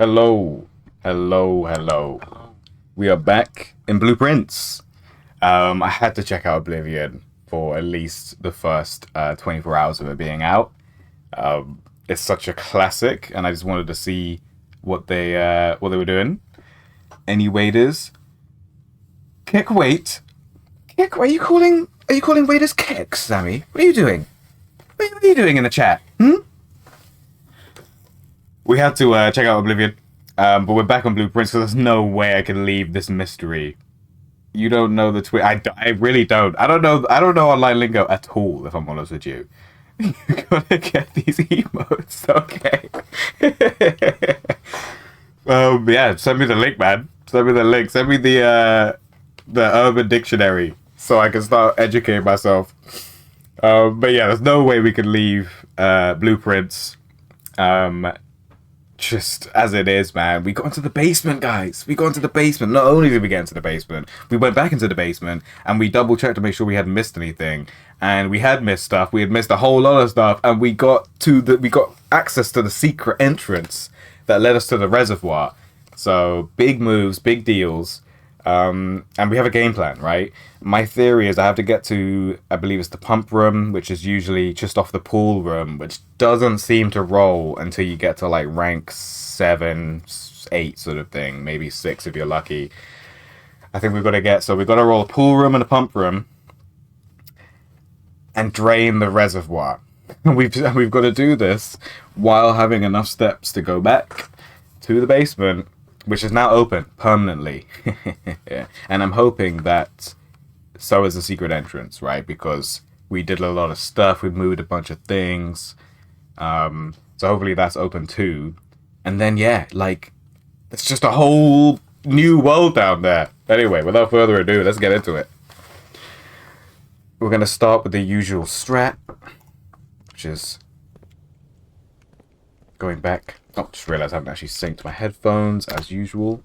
Hello, hello. We are back in Blueprints. I had to check out Oblivion for at least the first 24 hours of it being out. It's such a classic, and I just wanted to see what they were doing. Any waiters? Kick wait. Kick. Are you calling waiters kicks, Sammy? What are you doing? What are you doing in the chat? We had to check out Oblivion, but we're back on Blueprints, so there's no way I can leave this mystery. You don't know the twist. I really don't. I don't know online lingo at all, if I'm honest with you. You gotta get these emotes, okay? Yeah, send me the link, man. Send me the link. Send me the Urban Dictionary so I can start educating myself. But yeah, there's no way we can leave Blueprints. Just as it is, man. We got into the basement, guys. We got into the basement. Not only did we get into the basement, we went back into the basement and we double checked to make sure we hadn't missed anything. And we had missed stuff. We had missed a whole lot of stuff, and we got access to the secret entrance that led us to the reservoir. So big moves, big deals. And we have a game plan, right? My theory is I have to get to, I believe it's the pump room, which is usually just off the pool room, which doesn't seem to roll until you get to like rank 7, 8 sort of thing, maybe 6 if you're lucky. I think we've got to roll a pool room and a pump room and drain the reservoir. We've got to do this while having enough steps to go back to the basement, which is now open permanently. Yeah. And I'm hoping that so is the secret entrance, right? Because we did a lot of stuff. We moved a bunch of things. So hopefully that's open too. And then, yeah, like, it's just a whole new world down there. Anyway, without further ado, let's get into it. We're going to start with the usual strat, which is going back. Oh, just realized I haven't actually synced my headphones as usual.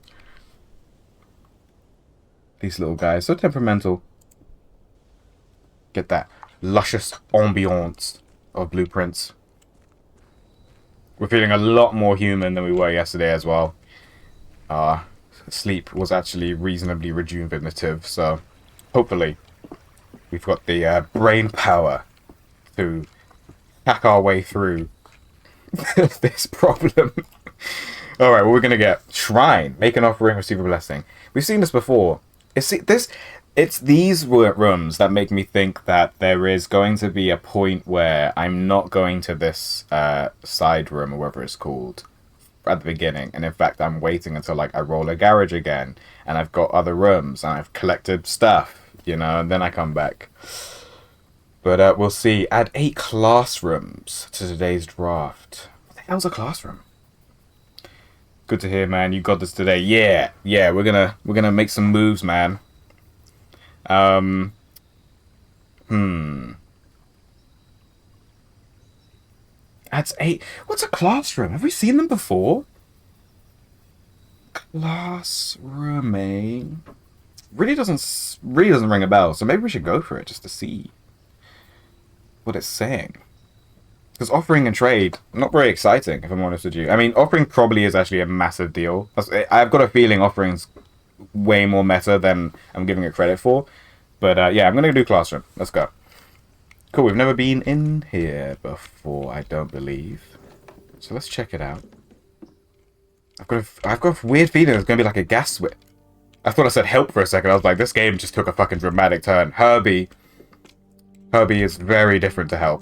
These little guys, so temperamental. Get that luscious ambiance of Blueprints. We're feeling a lot more human than we were yesterday as well. Sleep was actually reasonably rejuvenative, so hopefully we've got the brain power to hack our way through this problem. Alright, what we're gonna get. Shrine. Make an offering, receive a blessing. We've seen this before. It's these rooms that make me think that there is going to be a point where I'm not going to this side room or whatever it's called at the beginning, and in fact I'm waiting until like I roll a garage again and I've got other rooms and I've collected stuff, you know, and then I come back. But we'll see. Add 8 classrooms to today's draft. What the hell's a classroom? Good to hear, man. You got this today. Yeah. We're gonna make some moves, man. Adds 8. What's a classroom? Have we seen them before? Classroom, eh? Really doesn't ring a bell. So maybe we should go for it just to see what it's saying. Because offering and trade, not very exciting, if I'm honest with you. I mean, offering probably is actually a massive deal. I've got a feeling offering's way more meta than I'm giving it credit for. But yeah, I'm going to do Classroom. Let's go. Cool, we've never been in here before, I don't believe. So let's check it out. I've got a weird feeling it's going to be like a gas switch. I thought I said help for a second. I was like, this game just took a fucking dramatic turn. Herbie is very different to help.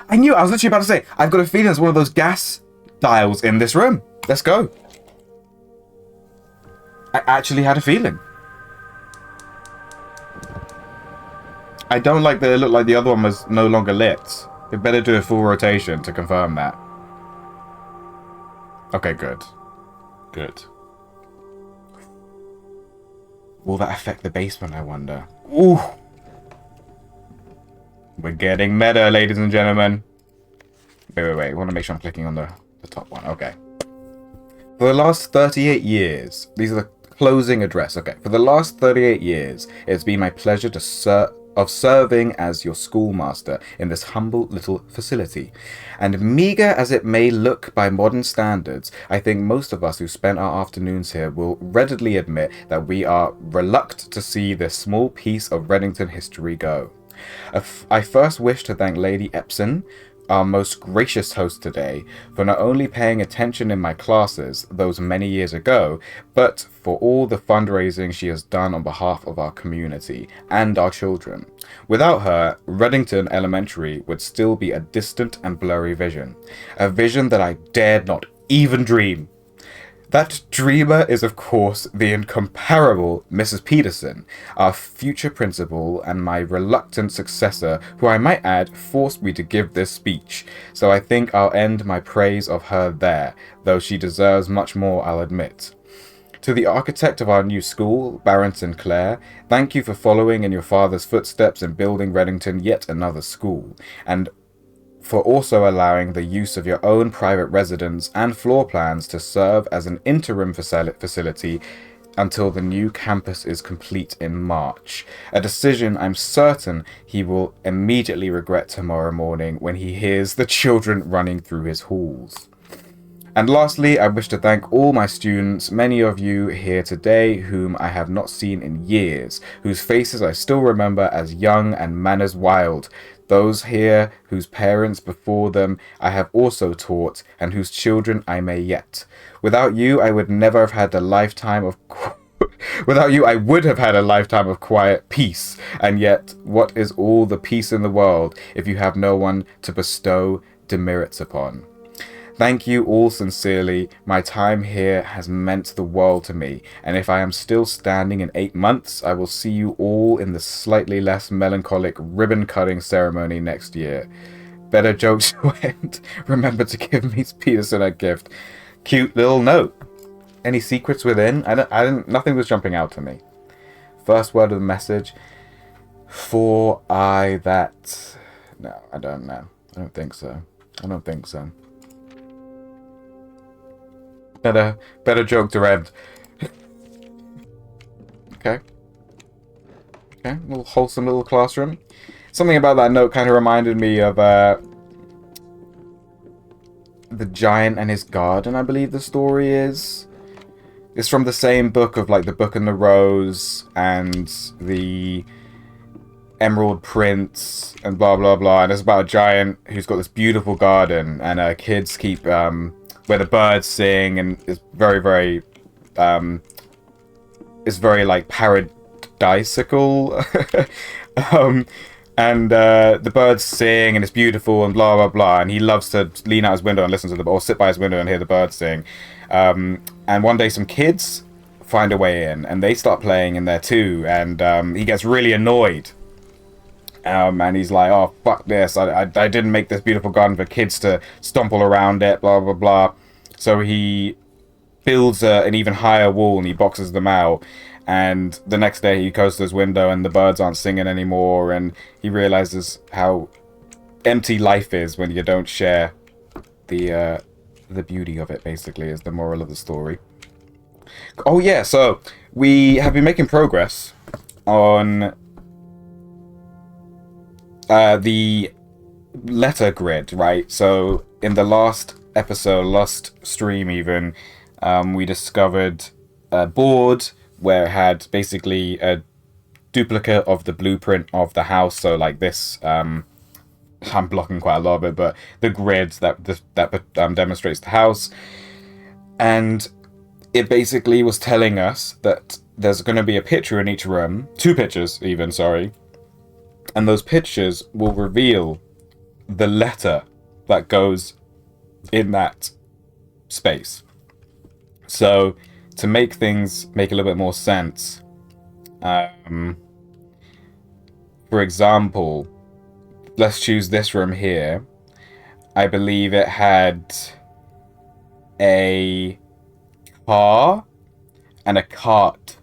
I knew. I was literally about to say, I've got a feeling it's one of those gas dials in this room. Let's go. I actually had a feeling. I don't like that it looked like the other one was no longer lit. It better do a full rotation to confirm that. Okay, good. Good. Will that affect the basement, I wonder? Ooh. We're getting meta, ladies and gentlemen. Wait. I want to make sure I'm clicking on the top one. Okay. For the last 38 years, these are the closing address. Okay. For the last 38 years, it's been my pleasure to serve... of serving as your schoolmaster in this humble little facility. And meager as it may look by modern standards, I think most of us who spent our afternoons here will readily admit that we are reluctant to see this small piece of Reddington history go. I first wish to thank Lady Epson, our most gracious host today, for not only paying attention in my classes those many years ago, but for all the fundraising she has done on behalf of our community and our children. Without her, Reddington Elementary would still be a distant and blurry vision, a vision that I dared not even dream. That dreamer is, of course, the incomparable Mrs. Peterson, our future principal and my reluctant successor, who I might add forced me to give this speech, so I think I'll end my praise of her there, though she deserves much more, I'll admit. To the architect of our new school, Barrington Clare, thank you for following in your father's footsteps and building Reddington yet another school, and for also allowing the use of your own private residence and floor plans to serve as an interim facility until the new campus is complete in March, a decision I'm certain he will immediately regret tomorrow morning when he hears the children running through his halls. And lastly, I wish to thank all my students, many of you here today whom I have not seen in years, whose faces I still remember as young and manners wild, those here whose parents before them I have also taught, and whose children I may yet. Without you, I would never have had a lifetime of Without you, I would have had a lifetime of quiet peace. And yet, what is all the peace in the world if you have no one to bestow demerits upon? Thank you all sincerely. My time here has meant the world to me, and if I am still standing in 8 months, I will see you all in the slightly less melancholic ribbon-cutting ceremony next year. Better jokes to end. Remember to give Miss Peterson a gift. Cute little note. Any secrets within? Nothing was jumping out to me. First word of the message. For I that... No, I don't know. I don't think so. Better joke to end. Okay, little wholesome little classroom. Something about that note kind of reminded me of The Giant and His Garden, I believe the story is. It's from the same book of like The Book and the Rose and the Emerald Prince and blah blah blah, and it's about a giant who's got this beautiful garden, and kids keep where the birds sing, and it's very like paradisical. And the birds sing and it's beautiful and blah blah blah, and he loves to lean out his window and listen to or sit by his window and hear the birds sing. And one day some kids find a way in and they start playing in there too, and he gets really annoyed. And he's like, oh, fuck this. I didn't make this beautiful garden for kids to stomp all around it, blah, blah, blah. So he builds an even higher wall and he boxes them out. And the next day he goes to his window and the birds aren't singing anymore. And he realizes how empty life is when you don't share the beauty of it, basically, is the moral of the story. Oh, yeah. So we have been making progress on the letter grid, right? So in the last episode, last stream even, we discovered a board where it had basically a duplicate of the blueprint of the house. So like this, I'm blocking quite a lot of it, but the grid that demonstrates the house. And it basically was telling us that there's going to be a picture in each room, 2 pictures even, sorry. And those pictures will reveal the letter that goes in that space. So to make things make a little bit more sense, for example, let's choose this room here. I believe it had a car and a cart.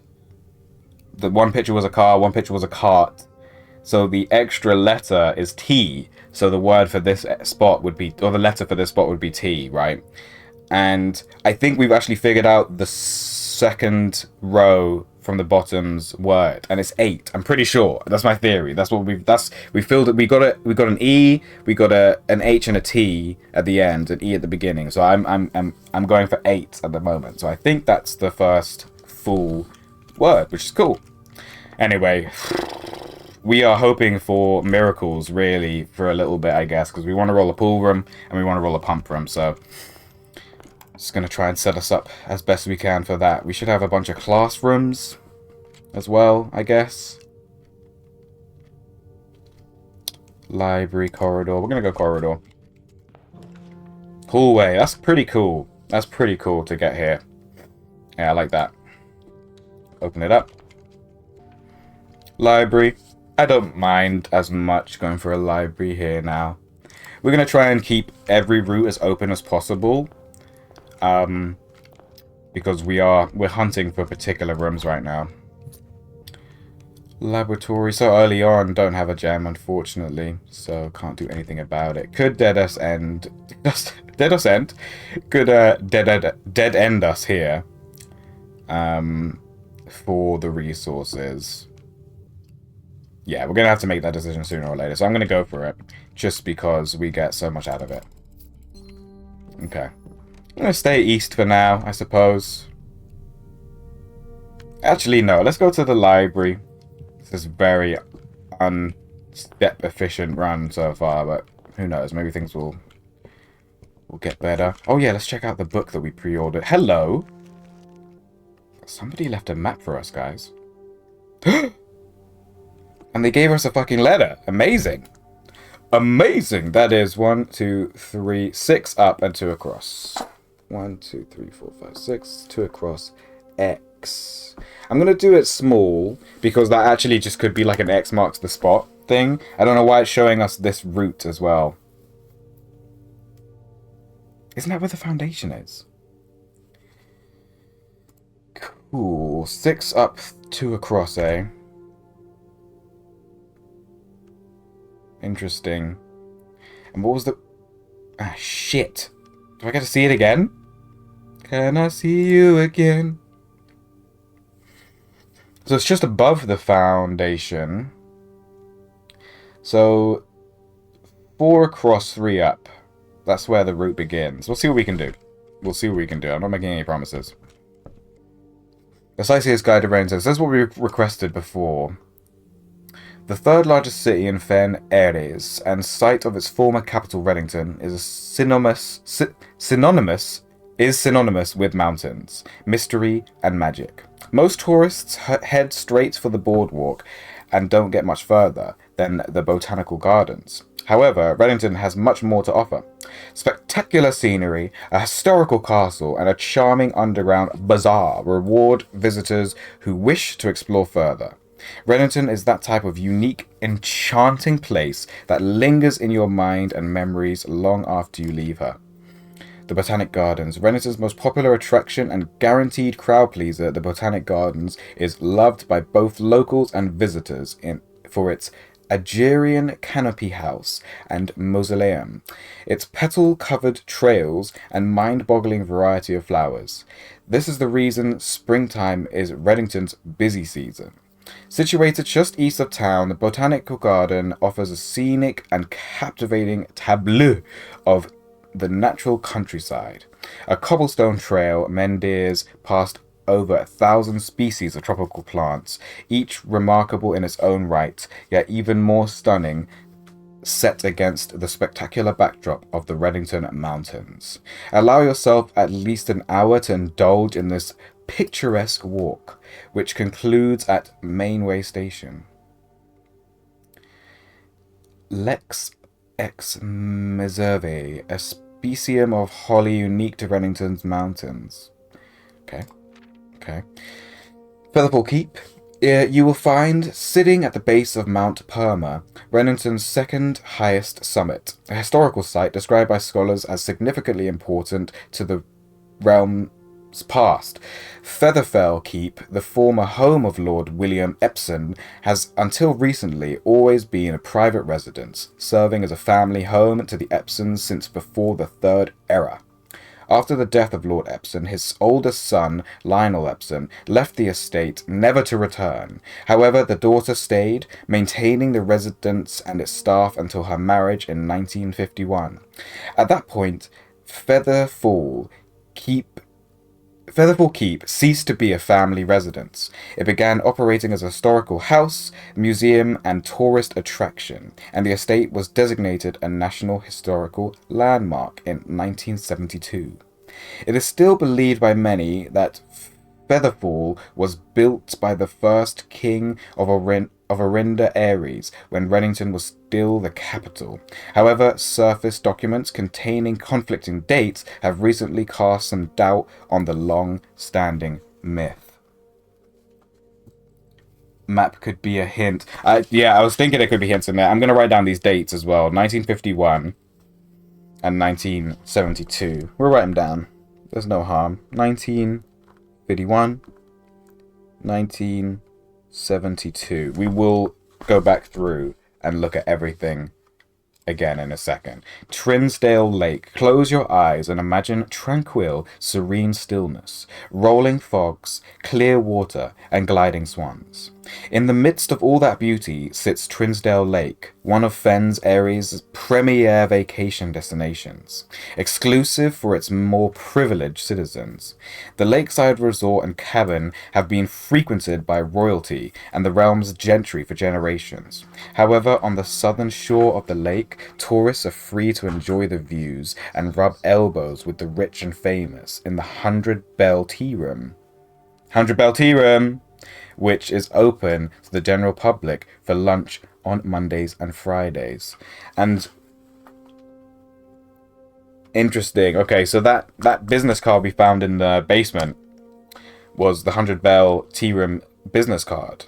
The one picture was a car, one picture was a cart. So the extra letter is T. So the word for this spot would be, or the letter for this spot would be T, right? And I think we've actually figured out the second row from the bottom's word, and it's 8. I'm pretty sure. That's my theory. That's what we filled it. We got an E, we got an H and a T at the end, an E at the beginning. So I'm going for 8 at the moment. So I think that's the first full word, which is cool. Anyway, we are hoping for miracles really for a little bit, I guess, because we want to roll a pool room and we want to roll a pump room. So just going to try and set us up as best we can for that. We should have a bunch of classrooms as well, I guess. Library, corridor. We're going to go corridor. Hallway. That's pretty cool. That's pretty cool to get here. Yeah, I like that. Open it up. Library. I don't mind as much going for a library here now. We're going to try and keep every route as open as possible. Because we're hunting for particular rooms right now. Laboratory. So early on, don't have a gem, unfortunately. So can't do anything about it. Could dead us end. Dead us end. Could dead end us here. For the resources. Yeah, we're going to have to make that decision sooner or later. So I'm going to go for it. Just because we get so much out of it. Okay. I'm going to stay east for now, I suppose. Actually, no. Let's go to the library. This is very unstep efficient run so far. But who knows? Maybe things will get better. Oh yeah, let's check out the book that we pre-ordered. Hello! Somebody left a map for us, guys. And they gave us a fucking letter. Amazing. Amazing. That is 1, 2, 3, 6 up and 2 across. 1, 2, 3, 4, 5, 6. 2 across. X. I'm going to do it small because that actually just could be like an X marks the spot thing. I don't know why it's showing us this route as well. Isn't that where the foundation is? Cool. 6 up, 2 across, eh? Interesting. And what was the... Ah, shit. Do I get to see it again? Can I see you again? So it's just above the foundation. So 4 across, 3 up. That's where the route begins. We'll see what we can do. We'll see what we can do. I'm not making any promises. The Sightseer's Guide to Rain says, this is what we requested before. The third largest city in Fen Aires and site of its former capital Reddington is synonymous with mountains, mystery, and magic. Most tourists head straight for the boardwalk and don't get much further than the botanical gardens. However, Reddington has much more to offer. Spectacular scenery, a historical castle, and a charming underground bazaar reward visitors who wish to explore further. Reddington is that type of unique, enchanting place that lingers in your mind and memories long after you leave her. The Botanic Gardens, Reddington's most popular attraction and guaranteed crowd pleaser, the Botanic Gardens is loved by both locals and visitors for its Agerian canopy house and mausoleum, its petal-covered trails and mind-boggling variety of flowers. This is the reason springtime is Reddington's busy season. Situated just east of town, the Botanical Garden offers a scenic and captivating tableau of the natural countryside. A cobblestone trail meanders past over 1,000 species of tropical plants, each remarkable in its own right, yet even more stunning set against the spectacular backdrop of the Reddington Mountains. Allow yourself at least an hour to indulge in this picturesque walk, which concludes at Mainway Station. Lex ex meserve, a specimen of holly unique to Reddington's mountains. Okay. Featherfall Keep. You will find, sitting at the base of Mount Perma, Reddington's second highest summit, a historical site described by scholars as significantly important to the realm's past. Featherfell Keep, the former home of Lord William Epsom, has until recently always been a private residence, serving as a family home to the Epsons since before the Third Era. After the death of Lord Epsom, his oldest son, Lionel Epsom, left the estate, never to return. However, the daughter stayed, maintaining the residence and its staff until her marriage in 1951. At that point, Keep Featherfall Keep ceased to be a family residence. It began operating as a historical house, museum, and tourist attraction, and the estate was designated a National Historical Landmark in 1972. It is still believed by many that Featherfall was built by the first king of Orinda Aries when Reddington was still the capital. However, surface documents containing conflicting dates have recently cast some doubt on the long-standing myth. Map could be a hint. Yeah, I was thinking it could be hints in there. I'm going to write down these dates as well. 1951 and 1972. We'll write them down. There's no harm. 1951, 1972. We will go back through and look at everything again in a second. Trinsdale Lake. Close your eyes and imagine tranquil, serene stillness, rolling fogs, clear water, and gliding swans. In the midst of all that beauty sits Trinsdale Lake, one of Fens Aries' premier vacation destinations, exclusive for its more privileged citizens. The lakeside resort and cabin have been frequented by royalty and the realm's gentry for generations. However, on the southern shore of the lake, tourists are free to enjoy the views and rub elbows with the rich and famous in the 100 Bell Tea Room. 100 Bell Tea Room! Which is open to the general public for lunch on Mondays and Fridays. And interesting. Okay, so that business card we found in the basement was the 100 Bell Tea Room business card.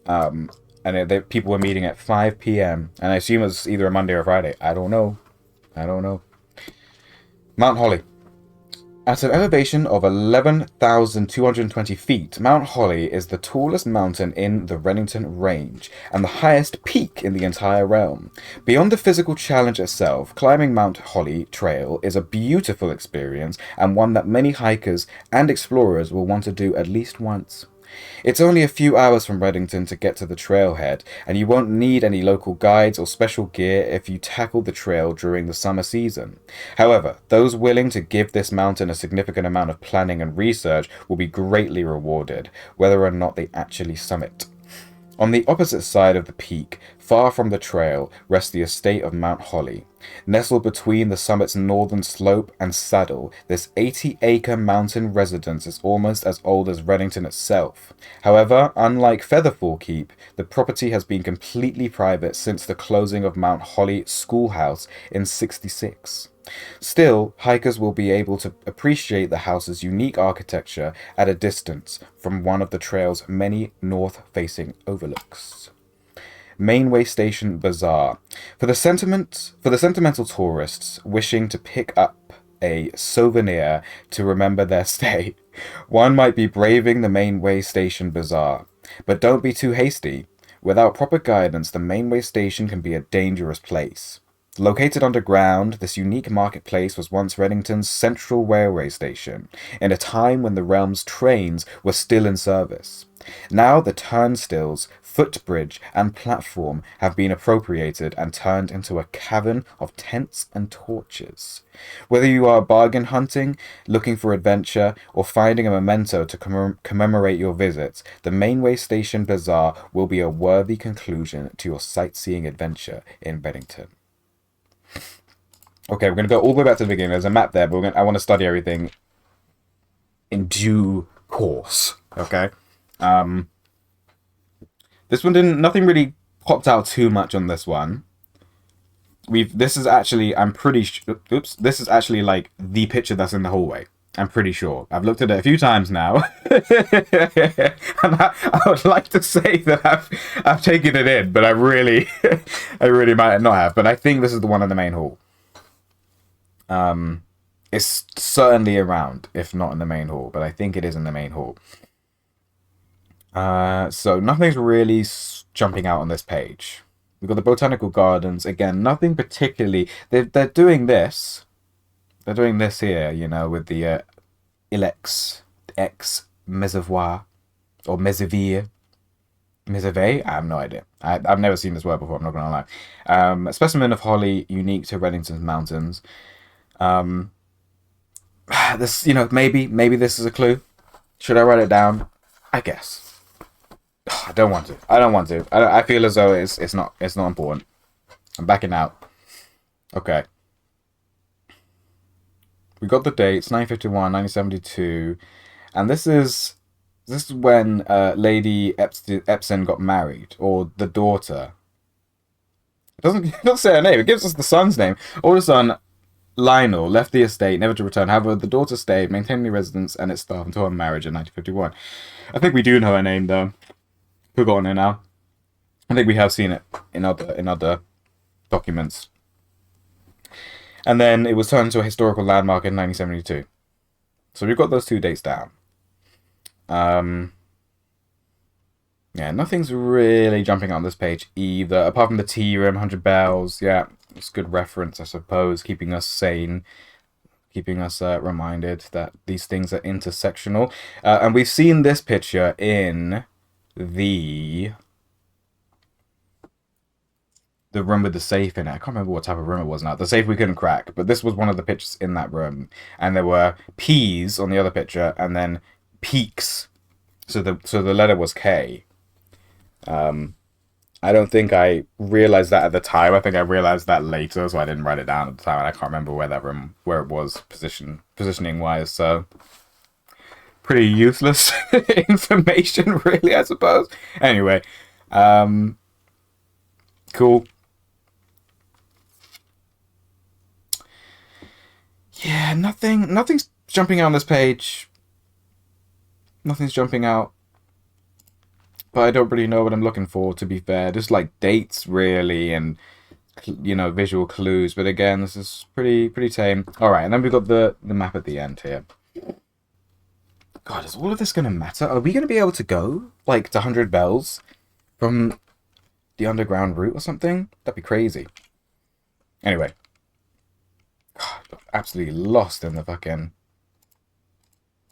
And people were meeting at 5 p.m. And I assume it was either a Monday or a Friday. I don't know. Mount Holly. At an elevation of 11,220 feet, Mount Holly is the tallest mountain in the Reddington Range and the highest peak in the entire realm. Beyond the physical challenge itself, climbing Mount Holly Trail is a beautiful experience and one that many hikers and explorers will want to do at least once. It's only a few hours from Reddington to get to the trailhead, and you won't need any local guides or special gear if you tackle the trail during the summer season. However, those willing to give this mountain a significant amount of planning and research will be greatly rewarded, whether or not they actually summit. On the opposite side of the peak, far from the trail, rests the estate of Mount Holly. Nestled between the summit's northern slope and saddle, this 80-acre mountain residence is almost as old as Reddington itself. However, unlike Featherfall Keep, the property has been completely private since the closing of Mount Holly Schoolhouse in '66. Still, hikers will be able to appreciate the house's unique architecture at a distance from one of the trail's many north-facing overlooks. Mainway Station Bazaar. For the sentimental tourists wishing to pick up a souvenir to remember their stay, one might be braving the Mainway Station Bazaar. But don't be too hasty. Without proper guidance, the Mainway Station can be a dangerous place. Located underground, this unique marketplace was once Reddington's central railway station, in a time when the realm's trains were still in service. Now the turnstiles, footbridge, and platform have been appropriated and turned into a cavern of tents and torches. Whether you are bargain hunting, looking for adventure, or finding a memento to commemorate your visit, the Mainway Station Bazaar will be a worthy conclusion to your sightseeing adventure in Reddington. Okay, we're going to go all the way back to the beginning. There's a map there, but I want to study everything in due course. Okay? This one nothing really popped out too much on this one. This is actually like the picture that's in the hallway. I'm pretty sure. I've looked at it a few times now. And I would like to say that I've taken it in, but I really might not have. But I think this is the one in the main hall. It's certainly around, if not in the main hall, but I think it is in the main hall. So nothing's really jumping out on this page. We've got the botanical gardens again. Nothing particularly. They're doing this. They're doing this here, you know, with the Ilex X Mesavoir or Mesavir. Misave? I have no idea. I've never seen this word before, I'm not going to lie. A specimen of holly unique to Reddington's Mountains. This, you know, maybe this is a clue. Should I write it down? I guess. I don't want to. I feel as though it's not important. I'm backing out. Okay. We got the dates, 1951, 1972, and this is when Lady Epson got married, or the daughter. It doesn't say her name. It gives us the son's name. Older son Lionel left the estate, never to return. However, the daughter stayed, maintaining the residence and its staff until her marriage in 1951. I think we do know her name though. Forgotten her now. I think we have seen it in other documents. And then it was turned into a historical landmark in 1972. So we've got those two dates down. Yeah, nothing's really jumping out on this page either, apart from the tea room, 100 bells. Yeah, it's good reference, I suppose, keeping us sane, keeping us reminded that these things are intersectional. And we've seen this picture in the room with the safe in it. I can't remember what type of room it was now. The safe we couldn't crack, but this was one of the pictures in that room. And there were P's on the other picture, and then peaks. So the letter was K. I don't think I realized that at the time. I think I realized that later, so I didn't write it down at the time. And I can't remember where that room, where it was positioning wise. So pretty useless information, really, I suppose. Anyway, cool. Yeah, nothing's jumping out on this page. Nothing's jumping out. But I don't really know what I'm looking for, to be fair. Just like dates, really, and, you know, visual clues. But again, this is pretty tame. Alright, and then we've got the map at the end here. God, is all of this going to matter? Are we going to be able to go, like, to 100 bells from the underground route or something? That'd be crazy. Anyway. God, absolutely lost in the fucking...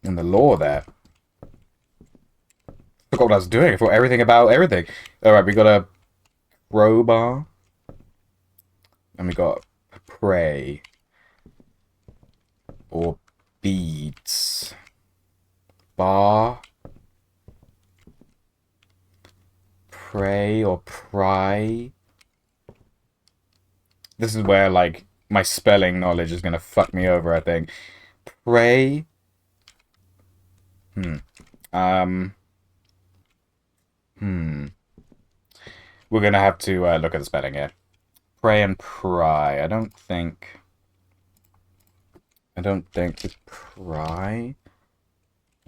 in the lore there. Forgot what I was doing. I thought everything about everything. Alright, we got a crowbar. And we got prey. Or beads. Bar. Pray or pry. This is where, like, my spelling knowledge is gonna fuck me over, I think. Pray. We're gonna have to look at the spelling here. Pray and pry. I don't think to pry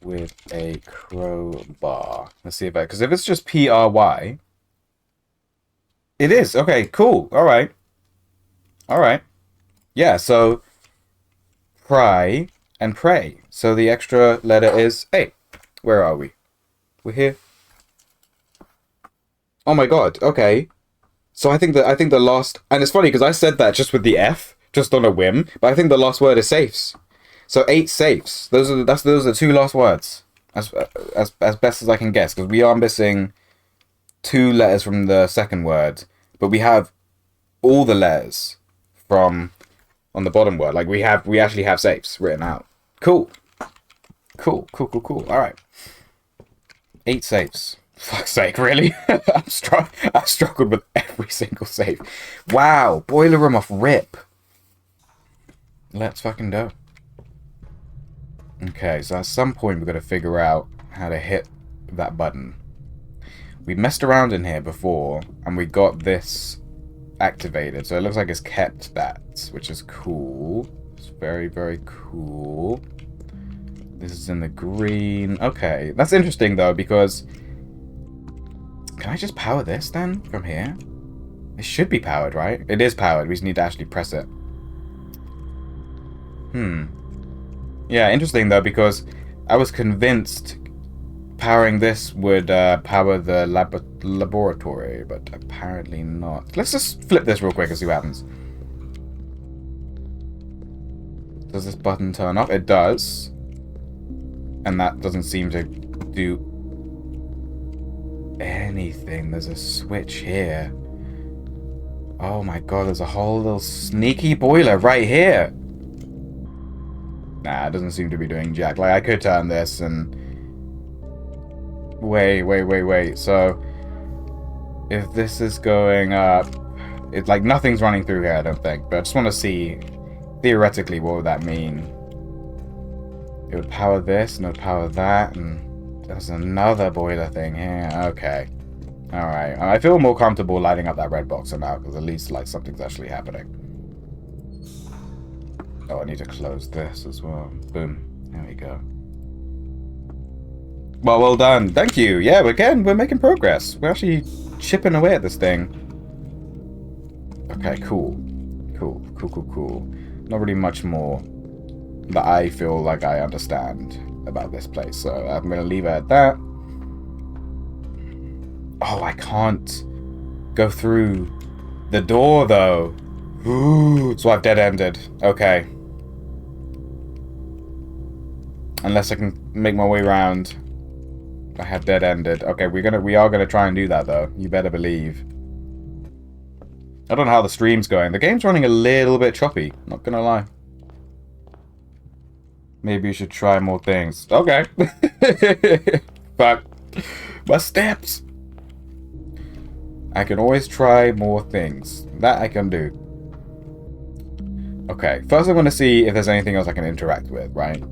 with a crowbar. Let's see if because if it's just P-R-Y, it is. Okay, cool. All right. Yeah, so pry and pray. So the extra letter is A. Where are we? We're here. Oh my god, okay. So I think the last, and it's funny because I said that just with the F, just on a whim, but I think the last word is safes. So 8 safes. Those are the 2 last words. As best as I can guess, because we are missing 2 letters from the second word, but we have all the letters from on the bottom word. Like we actually have safes written out. Cool. Alright. 8 safes. Fuck's sake, really? I've struggled with every single save. Wow, boiler room off rip. Let's fucking go. Okay, so at some point we've got to figure out how to hit that button. We messed around in here before, and we got this activated, so it looks like it's kept that, which is cool. It's very, very cool. This is in the green. Okay, that's interesting though, because... Can I just power this then, from here? It should be powered, right? It is powered, we just need to actually press it. Yeah, interesting though, because I was convinced powering this would power the laboratory, but apparently not. Let's just flip this real quick and see what happens. Does this button turn off? It does. And that doesn't seem to do anything. There's a switch here. Oh my god, there's a whole little sneaky boiler right here. Nah, it doesn't seem to be doing jack. Like, I could turn this and... Wait. So, if this is going up... It's like nothing's running through here, I don't think. But I just want to see, theoretically, what would that mean? It would power this, and it would power that, and there's another boiler thing here. Okay. Alright. I feel more comfortable lighting up that red box now, because at least, like, something's actually happening. Oh, I need to close this as well. Boom. There we go. Well done. Thank you. Yeah, again, we're making progress. We're actually chipping away at this thing. Okay, cool. Cool. Not really much more that I feel like I understand about this place, so I'm going to leave it at that. Oh, I can't go through the door, though. Ooh, so I've dead-ended. Okay. Unless I can make my way around. I have dead-ended. Okay, we are gonna try and do that, though. You better believe. I don't know how the stream's going. The game's running a little bit choppy. Not gonna lie. Maybe you should try more things. Okay. Fuck. My steps. I can always try more things. That I can do. Okay. First I'm going to see if there's anything else I can interact with, right?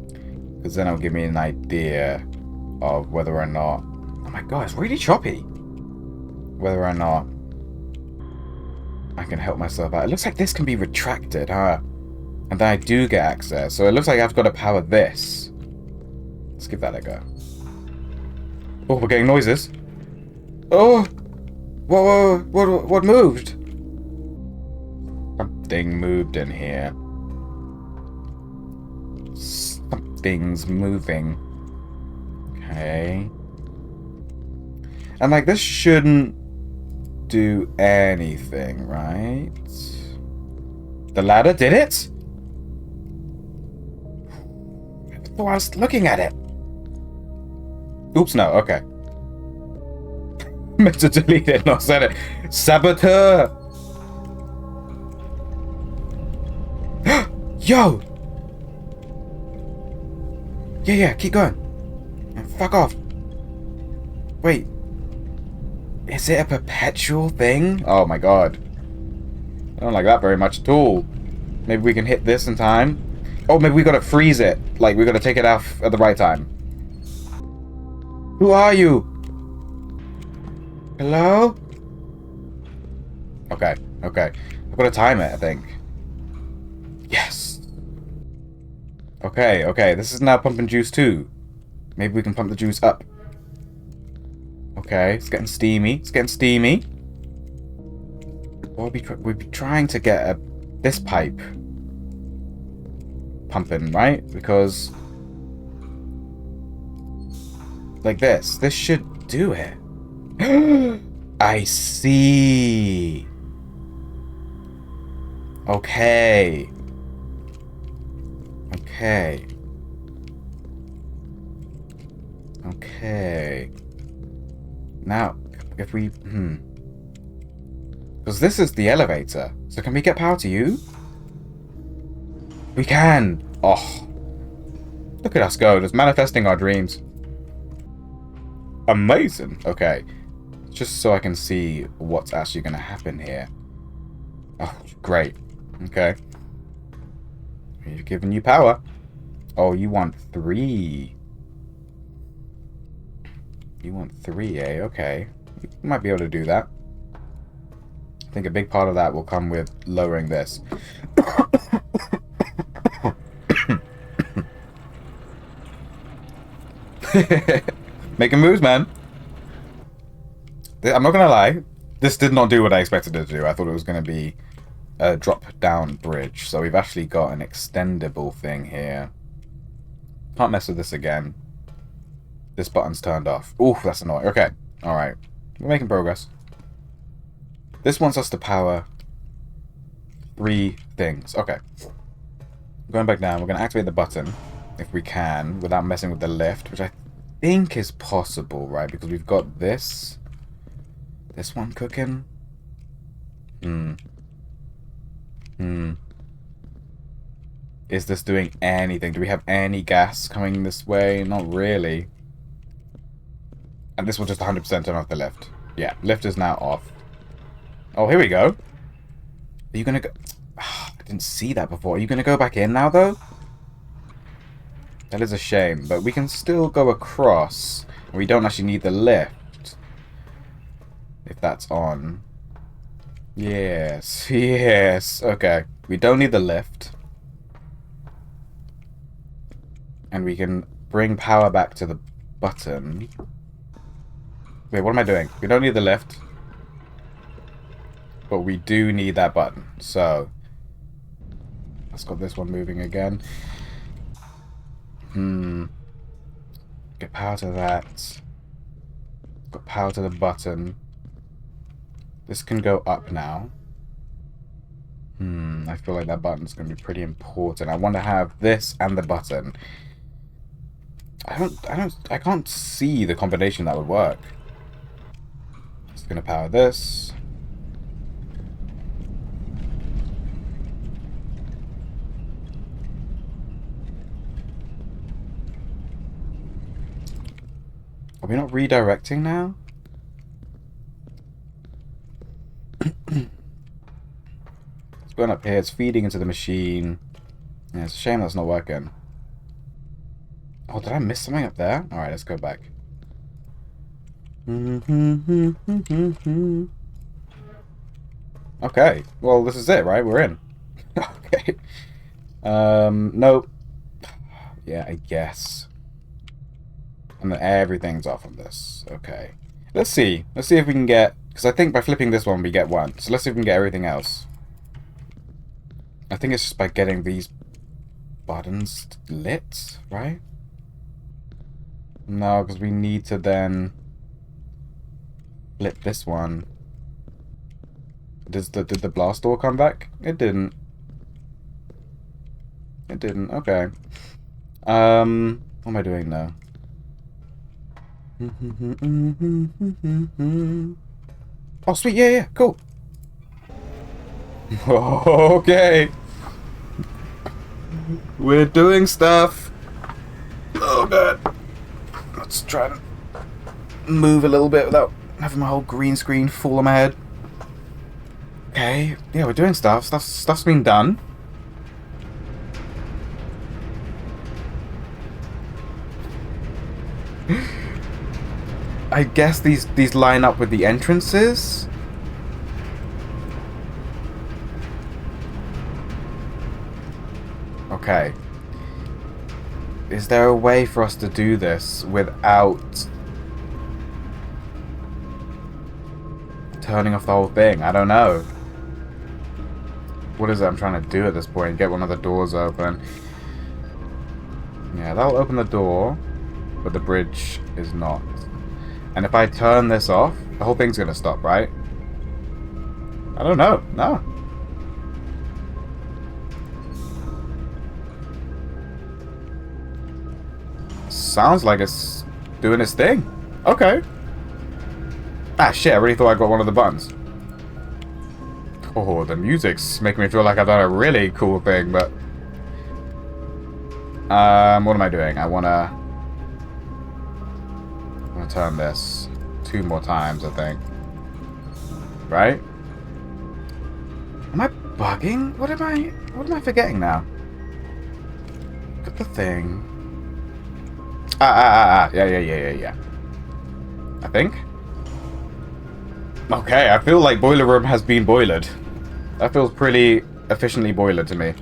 Because then it'll give me an idea of whether or not... Oh my god, it's really choppy. Whether or not I can help myself out. It looks like this can be retracted, huh? And then I do get access. So it looks like I've got to power this. Let's give that a go. Oh, we're getting noises. Oh! Whoa, what moved? Something moved in here. Something's moving. Okay. And like, this shouldn't do anything, right? The ladder did it? I thought I was looking at it. Oops, no, okay. Meant to delete it, not said it. Saboteur! Yo! Yeah, keep going. And fuck off. Wait. Is it a perpetual thing? Oh my god. I don't like that very much at all. Maybe we can hit this in time. Oh, maybe we gotta freeze it. Like, we gotta take it off at the right time. Who are you? Hello? Okay. I've got to time it, I think. Yes! Okay. This is now pumping juice too. Maybe we can pump the juice up. Okay, it's getting steamy. We'll be trying to get this pipe pumping, right? Because... like this. This should do it. I see. Okay. Now, if we... Because this is the elevator. So can we get power to you? We can. Oh. Look at us go. Just manifesting our dreams. Amazing. Okay. Just so I can see what's actually going to happen here. Oh, great. Okay. We've given you power. Oh, you want 3. You want 3, eh? Okay. You might be able to do that. I think a big part of that will come with lowering this. Making moves, man. I'm not gonna lie. This did not do what I expected it to do. I thought it was going to be a drop-down bridge. So we've actually got an extendable thing here. Can't mess with this again. This button's turned off. Oof, that's annoying. Okay. Alright. We're making progress. This wants us to power 3 things. Okay. Going back down, we're going to activate the button, if we can, without messing with the lift, which I think is possible, right? Because we've got this one cooking. Is this doing anything? Do we have any gas coming this way? Not really. And this will just 100% turn off the lift. Yeah, lift is now off. Oh, here we go. Are you going to go... I didn't see that before. Are you going to go back in now, though? That is a shame, but we can still go across. We don't actually need the lift. If that's on. Yes, yes. Okay, we don't need the lift. And we can bring power back to the button. Wait, what am I doing? We don't need the lift. But we do need that button. So, let's got this one moving again. Get power to that. Got power to the button. This can go up now. I feel like that button's going to be pretty important. I want to have this and the button. I can't see the combination that would work. It's going to power this. Are we not redirecting now? It's going up here, it's feeding into the machine. Yeah, it's a shame that's not working. Oh, did I miss something up there? Alright, let's go back. Okay, well, this is it, right? We're in. Okay. Nope. Yeah, I guess. And then everything's off on this. Okay. Let's see. Let's see if we can get... Because I think by flipping this one, we get one. So let's see if we can get everything else. I think it's just by getting these buttons lit, right? No, because we need to then flip this one. Did the blast door come back? It didn't. It didn't. Okay. What am I doing now? Oh, sweet. Yeah, yeah. Cool. Okay. We're doing stuff. Oh, God. Let's try to move a little bit without having my whole green screen fall on my head. Okay. Yeah, we're doing stuff. Stuff's been done. I guess these line up with the entrances. Okay. Is there a way for us to do this without turning off the whole thing? I don't know. What is it I'm trying to do at this point? Get one of the doors open. Yeah, that'll open the door, but the bridge is not. And if I turn this off, the whole thing's gonna stop, right? I don't know. No. Sounds like it's doing its thing. Okay. Ah, shit, I really thought I got one of the buttons. Oh, the music's making me feel like I've done a really cool thing, but... what am I doing? I wanna turn this 2 more times, I think. Right? Am I bugging? What am I forgetting now? Look at the thing. Yeah. I think. Okay, I feel like boiler room has been boilered. That feels pretty efficiently boilered to me.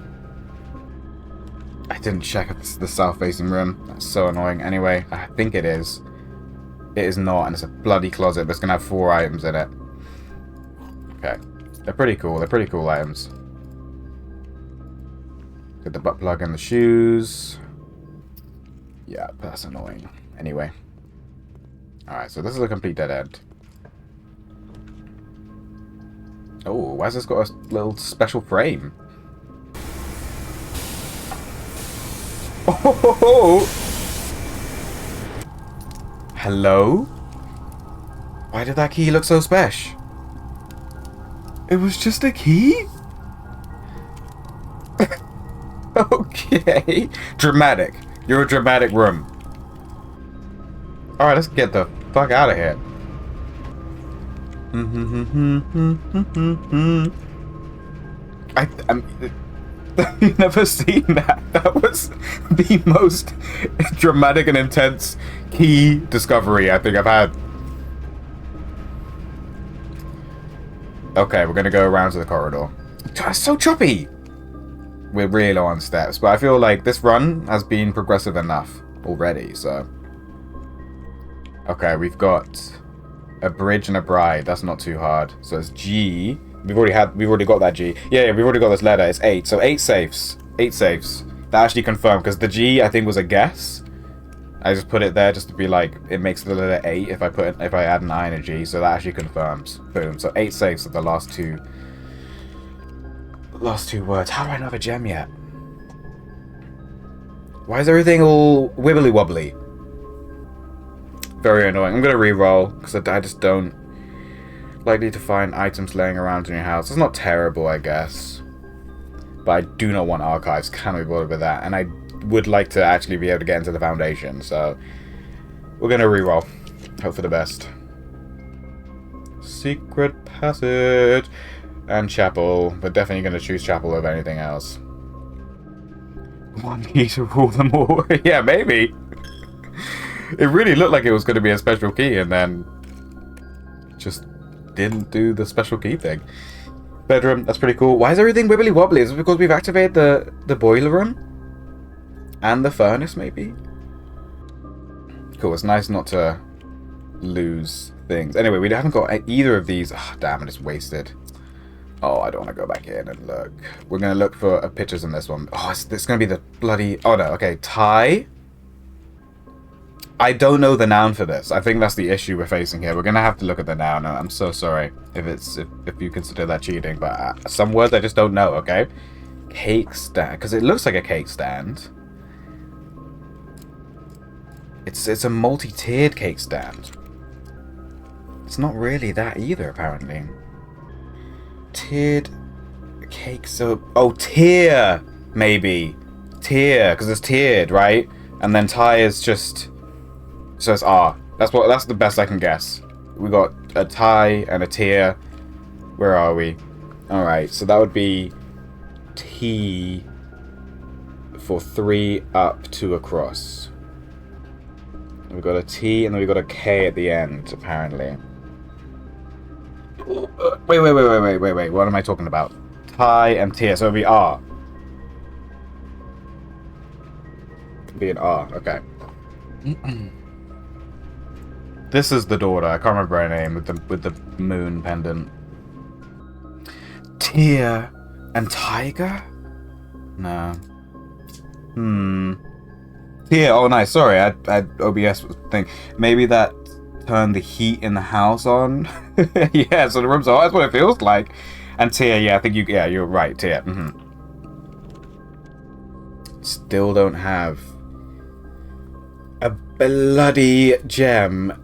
I didn't check if this is the south-facing room. That's so annoying. Anyway, I think it is. It is not, and it's a bloody closet, but it's going to have 4 items in it. Okay. They're pretty cool. They're pretty cool items. Get the butt plug and the shoes. Yeah, that's annoying. Anyway. Alright, so this is a complete dead end. Oh, why has this got a little special frame? Oh! Hello? Why did that key look so special? It was just a key? Okay. Dramatic. You're a dramatic room. Alright, let's get the fuck out of here. I've never seen that. That was the most dramatic and intense key discovery I think I've had. Okay, we're gonna go around to the corridor. It's so choppy! We're really low on steps, but I feel like this run has been progressive enough already, so... Okay, we've got a bridge and a bride. That's not too hard. So it's G. We've already got that G. Yeah, we've already got this letter. It's 8. So 8 safes. 8 safes. That actually confirmed, because the G I think was a guess. I just put it there just to be like, it makes the letter 8 if I add an I and a G. So that actually confirms. Boom. So 8 safes are the last two words. How do I not have a gem yet? Why is everything all wibbly wobbly? Very annoying. I'm gonna re-roll because I just don't likely to find items laying around in your house. It's not terrible, I guess, but I do not want archives. Can't be bothered with that, and I would like to actually be able to get into the foundation. So we're gonna re-roll. Hope for the best. Secret passage and chapel, but definitely gonna choose chapel over anything else. One key to rule them all. Yeah, maybe. It really looked like it was going to be a special key, and then just didn't do the special key thing. Bedroom, that's pretty cool. Why is everything wibbly wobbly? Is it because we've activated the boiler room? And the furnace, maybe? Cool, it's nice not to lose things. Anyway, we haven't got either of these. Oh, damn, I just wasted. Oh, I don't want to go back in and look. We're going to look for pictures in this one. Oh, it's going to be the bloody... Oh, no, okay. Tie... I don't know the noun for this. I think that's the issue we're facing here. We're gonna have to look at the noun. I'm so sorry if you consider that cheating, but some words I just don't know. Okay, cake stand, because it looks like a cake stand. It's a multi-tiered cake stand. It's not really that either, apparently. Tiered cake. So tier maybe tier because it's tiered, right? And then tie is just. So it's R. That's the best I can guess. We got a tie and a tier. Where are we? Alright, so that would be T for 3 up, 2 across. We've got a T and then we've got a K at the end, apparently. Wait. What am I talking about? Tie and tier, so it would be R. It'd be an R, okay. This is the daughter. I can't remember her name with the moon pendant. Tear and tiger? No. Tear. Oh, nice. Sorry, I OBS thing. Maybe that turned the heat in the house on. Yeah, so the room's hot. That's what it feels like. And tear. Yeah, I think you're right. Tear. Still don't have a bloody gem.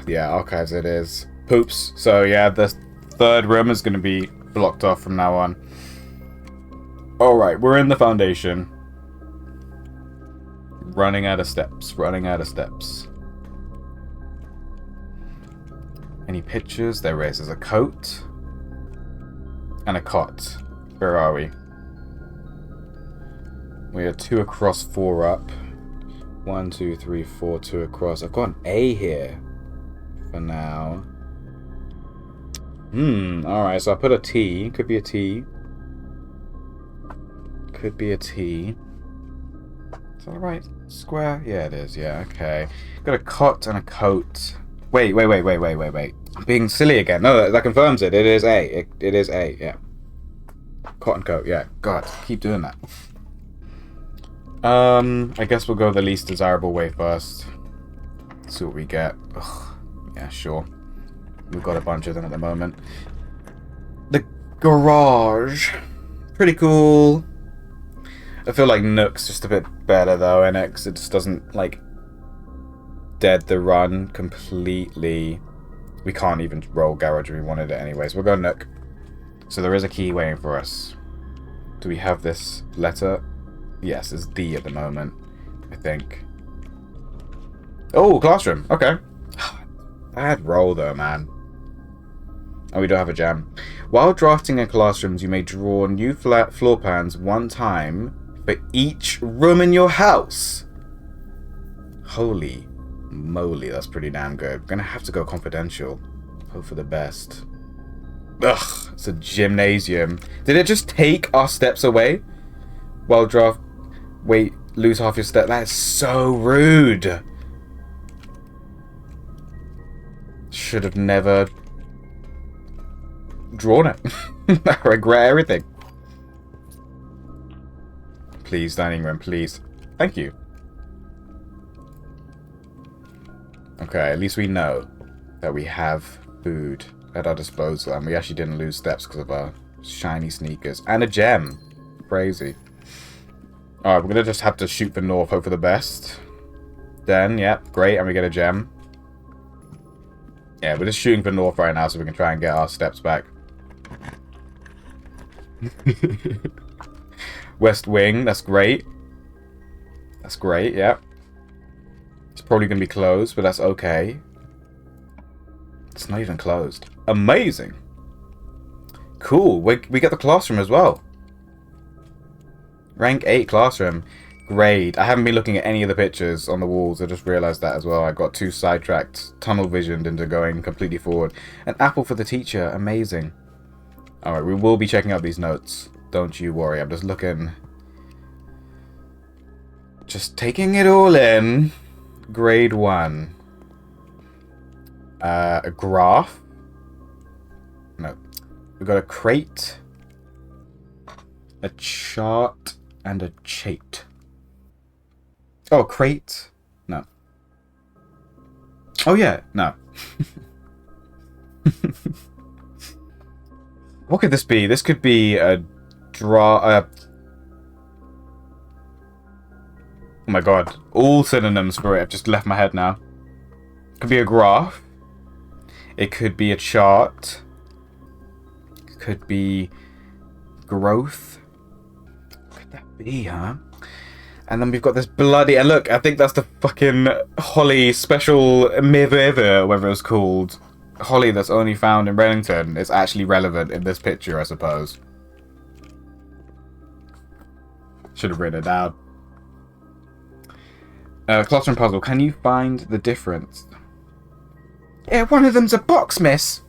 Yeah, archives it is. Poops. So yeah, the third room is going to be blocked off from now on. Alright, we're in the foundation. Running out of steps. Any pictures? There is. There's a coat. And a cot. Where are we? We are 2 across, 4 up. 1, 2, 3, 4, 2 across. I've got an A here. For now. Alright, so I put a T. Could be a T. Could be a T. Is that the right square? Yeah, it is. Yeah, okay. Got a cot and a coat. Wait. I'm being silly again. No, that confirms it. It is A. It is A, yeah. Cot and coat, yeah. God, keep doing that. I guess we'll go the least desirable way first. See what we get. Ugh. Yeah, sure. We've got a bunch of them at the moment. The garage. Pretty cool. I feel like Nook's just a bit better though, innit? 'Cause it just doesn't like dead the run completely. We can't even roll garage if we wanted it anyways. We'll go Nook. So there is a key waiting for us. Do we have this letter? Yes, it's D at the moment, I think. Oh, classroom. Okay. Bad roll though, man. Oh, we don't have a jam. While drafting in classrooms, you may draw new floor plans one time for each room in your house. Holy moly, that's pretty damn good. We're gonna have to go confidential. Hope for the best. Ugh, it's a gymnasium. Did it just take our steps away? While draft... Wait, lose half your step. That is so rude. Should have never drawn it. I regret everything. Please, dining room, please. Thank you. Okay, at least we know that we have food at our disposal, and we actually didn't lose steps because of our shiny sneakers. And a gem. Crazy. Alright, we're gonna just have to shoot for north, hope for the best. Then, yep, great, and we get a gem. Yeah, we're just shooting for north right now so we can try and get our steps back. West wing, that's great. That's great, yeah. It's probably going to be closed, but that's okay. It's not even closed. Amazing. Cool, we get the classroom as well. Rank 8 classroom. Great. I haven't been looking at any of the pictures on the walls. I just realised that as well. I got too sidetracked, tunnel visioned into going completely forward. An apple for the teacher. Amazing. Alright, we will be checking out these notes. Don't you worry. I'm just looking. Just taking it all in. Grade 1. A graph. No. We've got a crate. A chart. And a chate. Oh, crate. No. Oh, yeah. No. What could this be? This could be a oh my god. All synonyms for it have just left my head now. It could be a graph. It could be a chart. It could be growth. What could that be, huh? And then we've got this bloody... And look, I think that's the fucking holly special Miviva, whatever it's called. Holly that's only found in Reddington. It's actually relevant in this picture, I suppose. Should have written it down. Classroom puzzle. Can you find the difference? Yeah, one of them's a box, miss.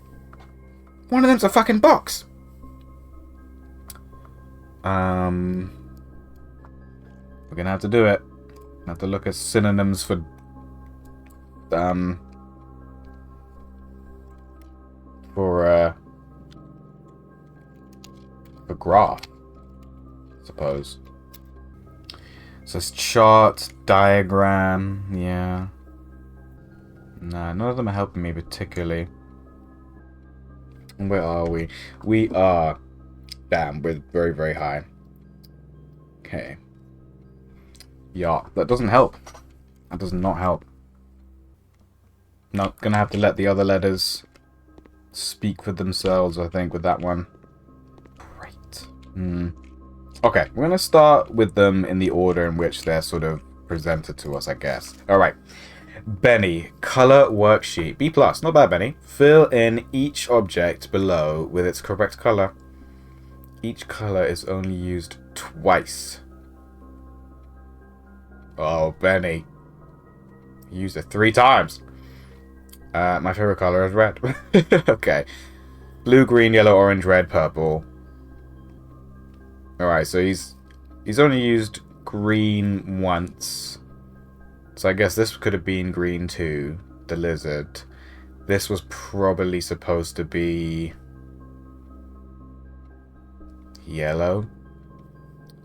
One of them's a fucking box. We're gonna have to do it. Have to look at synonyms for graph, I suppose. So it's chart, diagram, yeah. Nah, none of them are helping me particularly. Where are we? We are... Damn, we're very, very high. Okay. Yeah, that doesn't help. That does not help. No, gonna have to let the other letters speak for themselves, I think, with that one. Great. Okay, we're gonna start with them in the order in which they're sort of presented to us, I guess. Alright. Benny, color worksheet. B+, not bad, Benny. Fill in each object below with its correct color. Each color is only used twice. Oh, Benny. You used it 3 times. My favorite color is red. Okay. Blue, green, yellow, orange, red, purple. Alright, so he's only used green once. So I guess this could have been green too. The lizard. This was probably supposed to be yellow,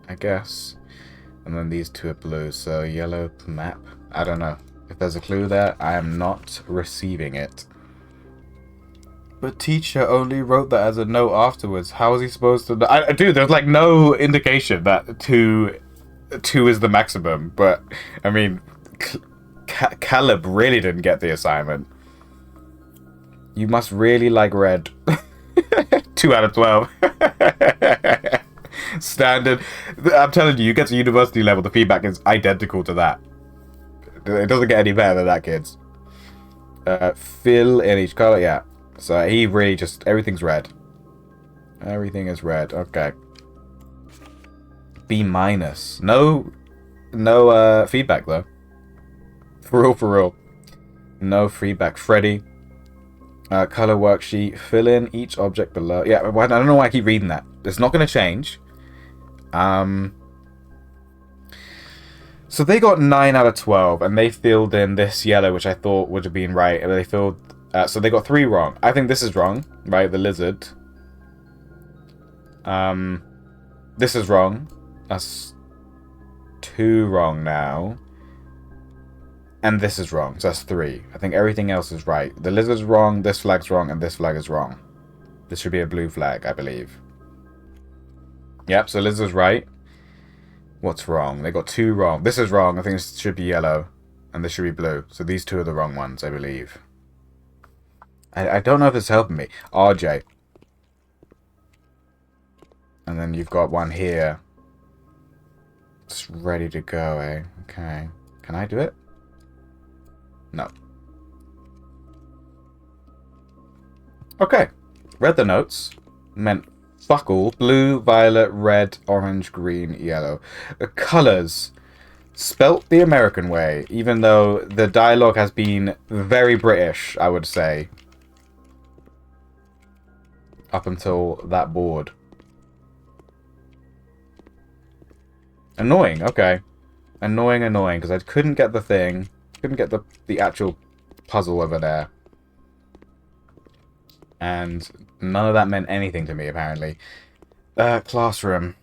I guess. And then these two are blue, so yellow map. I don't know. If there's a clue there, I am not receiving it. But teacher only wrote that as a note afterwards. How was he supposed to... Dude, there's like no indication that to 2 is the maximum, but I mean, Caleb really didn't get the assignment. You must really like red. 2 out of 12. Standard. I'm telling you, you get to university level, the feedback is identical to that. It doesn't get any better than that, kids. Fill in each color, yeah. So he really just, everything's red. Everything is red, okay. B minus. No feedback though. For real. No feedback. Freddy. Color worksheet. Fill in each object below. Yeah, I don't know why I keep reading that. It's not going to change. So they got 9 out of 12, and they filled in this yellow, which I thought would have been right. And they filled. So they got 3 wrong. I think this is wrong, right? The lizard. This is wrong. That's 2 wrong now. And this is wrong. So that's 3. I think everything else is right. The lizard's wrong, this flag's wrong, and this flag is wrong. This should be a blue flag, I believe. Yep, so lizard's right. What's wrong? They got 2 wrong. This is wrong. I think this should be yellow. And this should be blue. So these 2 are the wrong ones, I believe. I don't know if it's helping me. RJ. And then you've got one here. It's ready to go, eh? Okay. Can I do it? No. Okay. Read the notes. Meant fuck all. Blue, violet, red, orange, green, yellow. The colours. Spelt the American way. Even though the dialogue has been very British, I would say. Up until that board. Annoying, okay. Annoying, because I couldn't get the thing. Couldn't get the actual puzzle over there. And none of that meant anything to me, apparently. Classroom.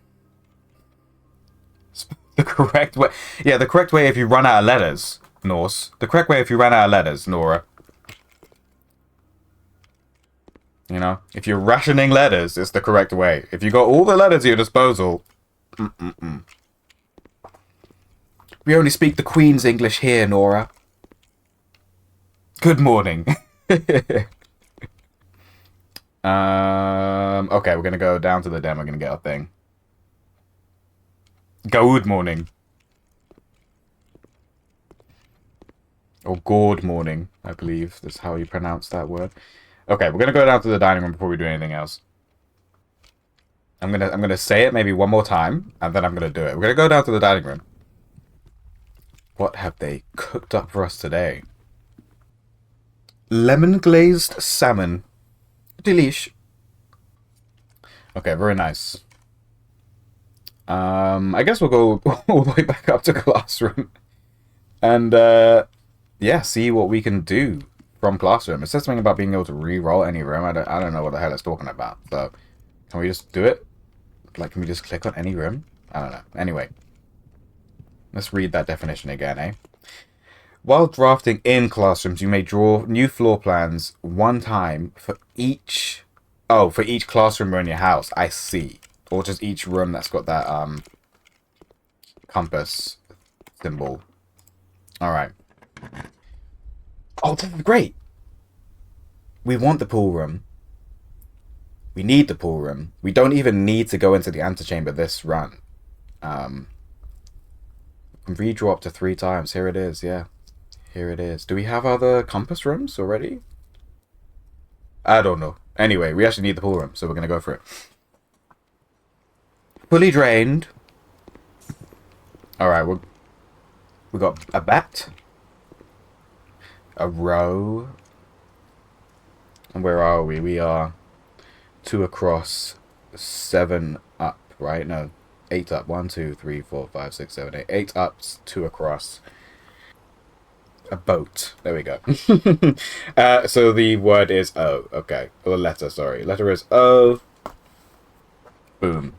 The correct way. Yeah, the correct way if you run out of letters, Norse. The correct way if you ran out of letters, Nora. You know? If you're rationing letters, it's the correct way. If you got all the letters at your disposal... We only speak the Queen's English here, Nora. Good morning. Okay, we're gonna go down to the den. We're gonna get our thing. Good morning. Or good morning, I believe. That's how you pronounce that word. Okay, we're gonna go down to the dining room before we do anything else. I'm gonna say it maybe one more time, and then I'm gonna do it. We're gonna go down to the dining room. What have they cooked up for us today? Lemon glazed salmon. Delish. Okay, very nice. I guess we'll go all the way back up to classroom. And, yeah, see what we can do from classroom. It says something about being able to re-roll any room. I don't know what the hell it's talking about. So, can we just do it? Like, can we just click on any room? I don't know. Anyway. Let's read that definition again, eh? While drafting in classrooms, you may draw new floor plans one time for each... Oh, for each classroom in your house. I see. Or just each room that's got that, compass symbol. Alright. Oh, this is great! We want the pool room. We need the pool room. We don't even need to go into the antechamber this run. Redraw up to 3 times. Here it is, yeah. Here it is. Do we have other compass rooms already? I don't know. Anyway, we actually need the pool room, so we're going to go for it. Fully drained. Alright, we got a bat. A row. And where are we? We are 2 across, 7 up, right? No. 8 up. 1, 2, 3, 4, 5, 6, 7, 8. 8 ups, 2 across. A boat. There we go. So the word is O. Okay. Or the letter, sorry. Letter is O. Boom.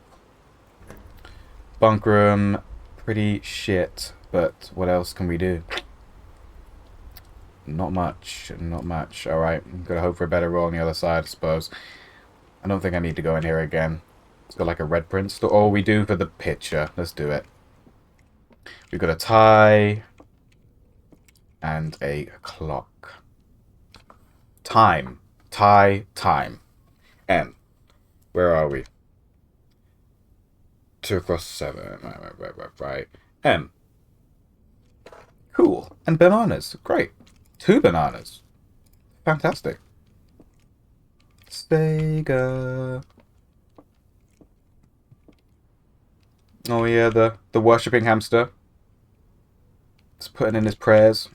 Bunk room. Pretty shit. But what else can we do? Not much. Not much. Alright. I'm gonna hope for a better roll on the other side, I suppose. I don't think I need to go in here again. It's got like a red print store. Oh, we do for the picture. Let's do it. We've got a tie and a clock. Time. Time. M. Where are we? 2 across 7. Right. M. Cool. And bananas. Great. 2 bananas. Fantastic. Sega. Oh yeah, the worshipping hamster. Just putting in his prayers.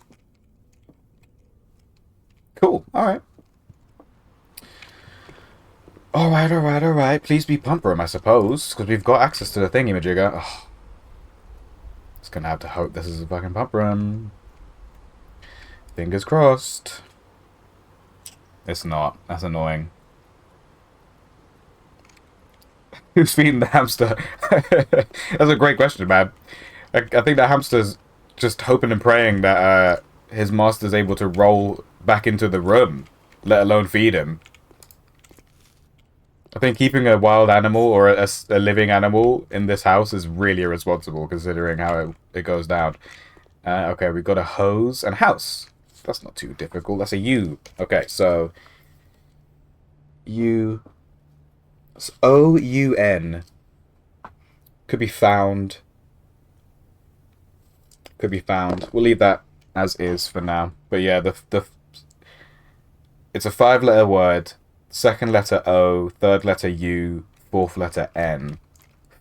Cool. Alright. Alright. Please be pump room, I suppose. Because we've got access to the thingy-majigger. Oh. Just gonna have to hope this is a fucking pump room. Fingers crossed. It's not. That's annoying. Who's feeding the hamster? That's a great question, man. I think the hamster's just hoping and praying that his master's able to roll back into the room, let alone feed him. I think keeping a wild animal or a living animal in this house is really irresponsible, considering how it goes down. Okay, we've got a hose and a house. That's not too difficult. That's a U. Okay, so U. O-U-N could be found. Could be found. We'll leave that as is for now. But yeah, it's a 5-letter word. Second letter O, third letter U, fourth letter N.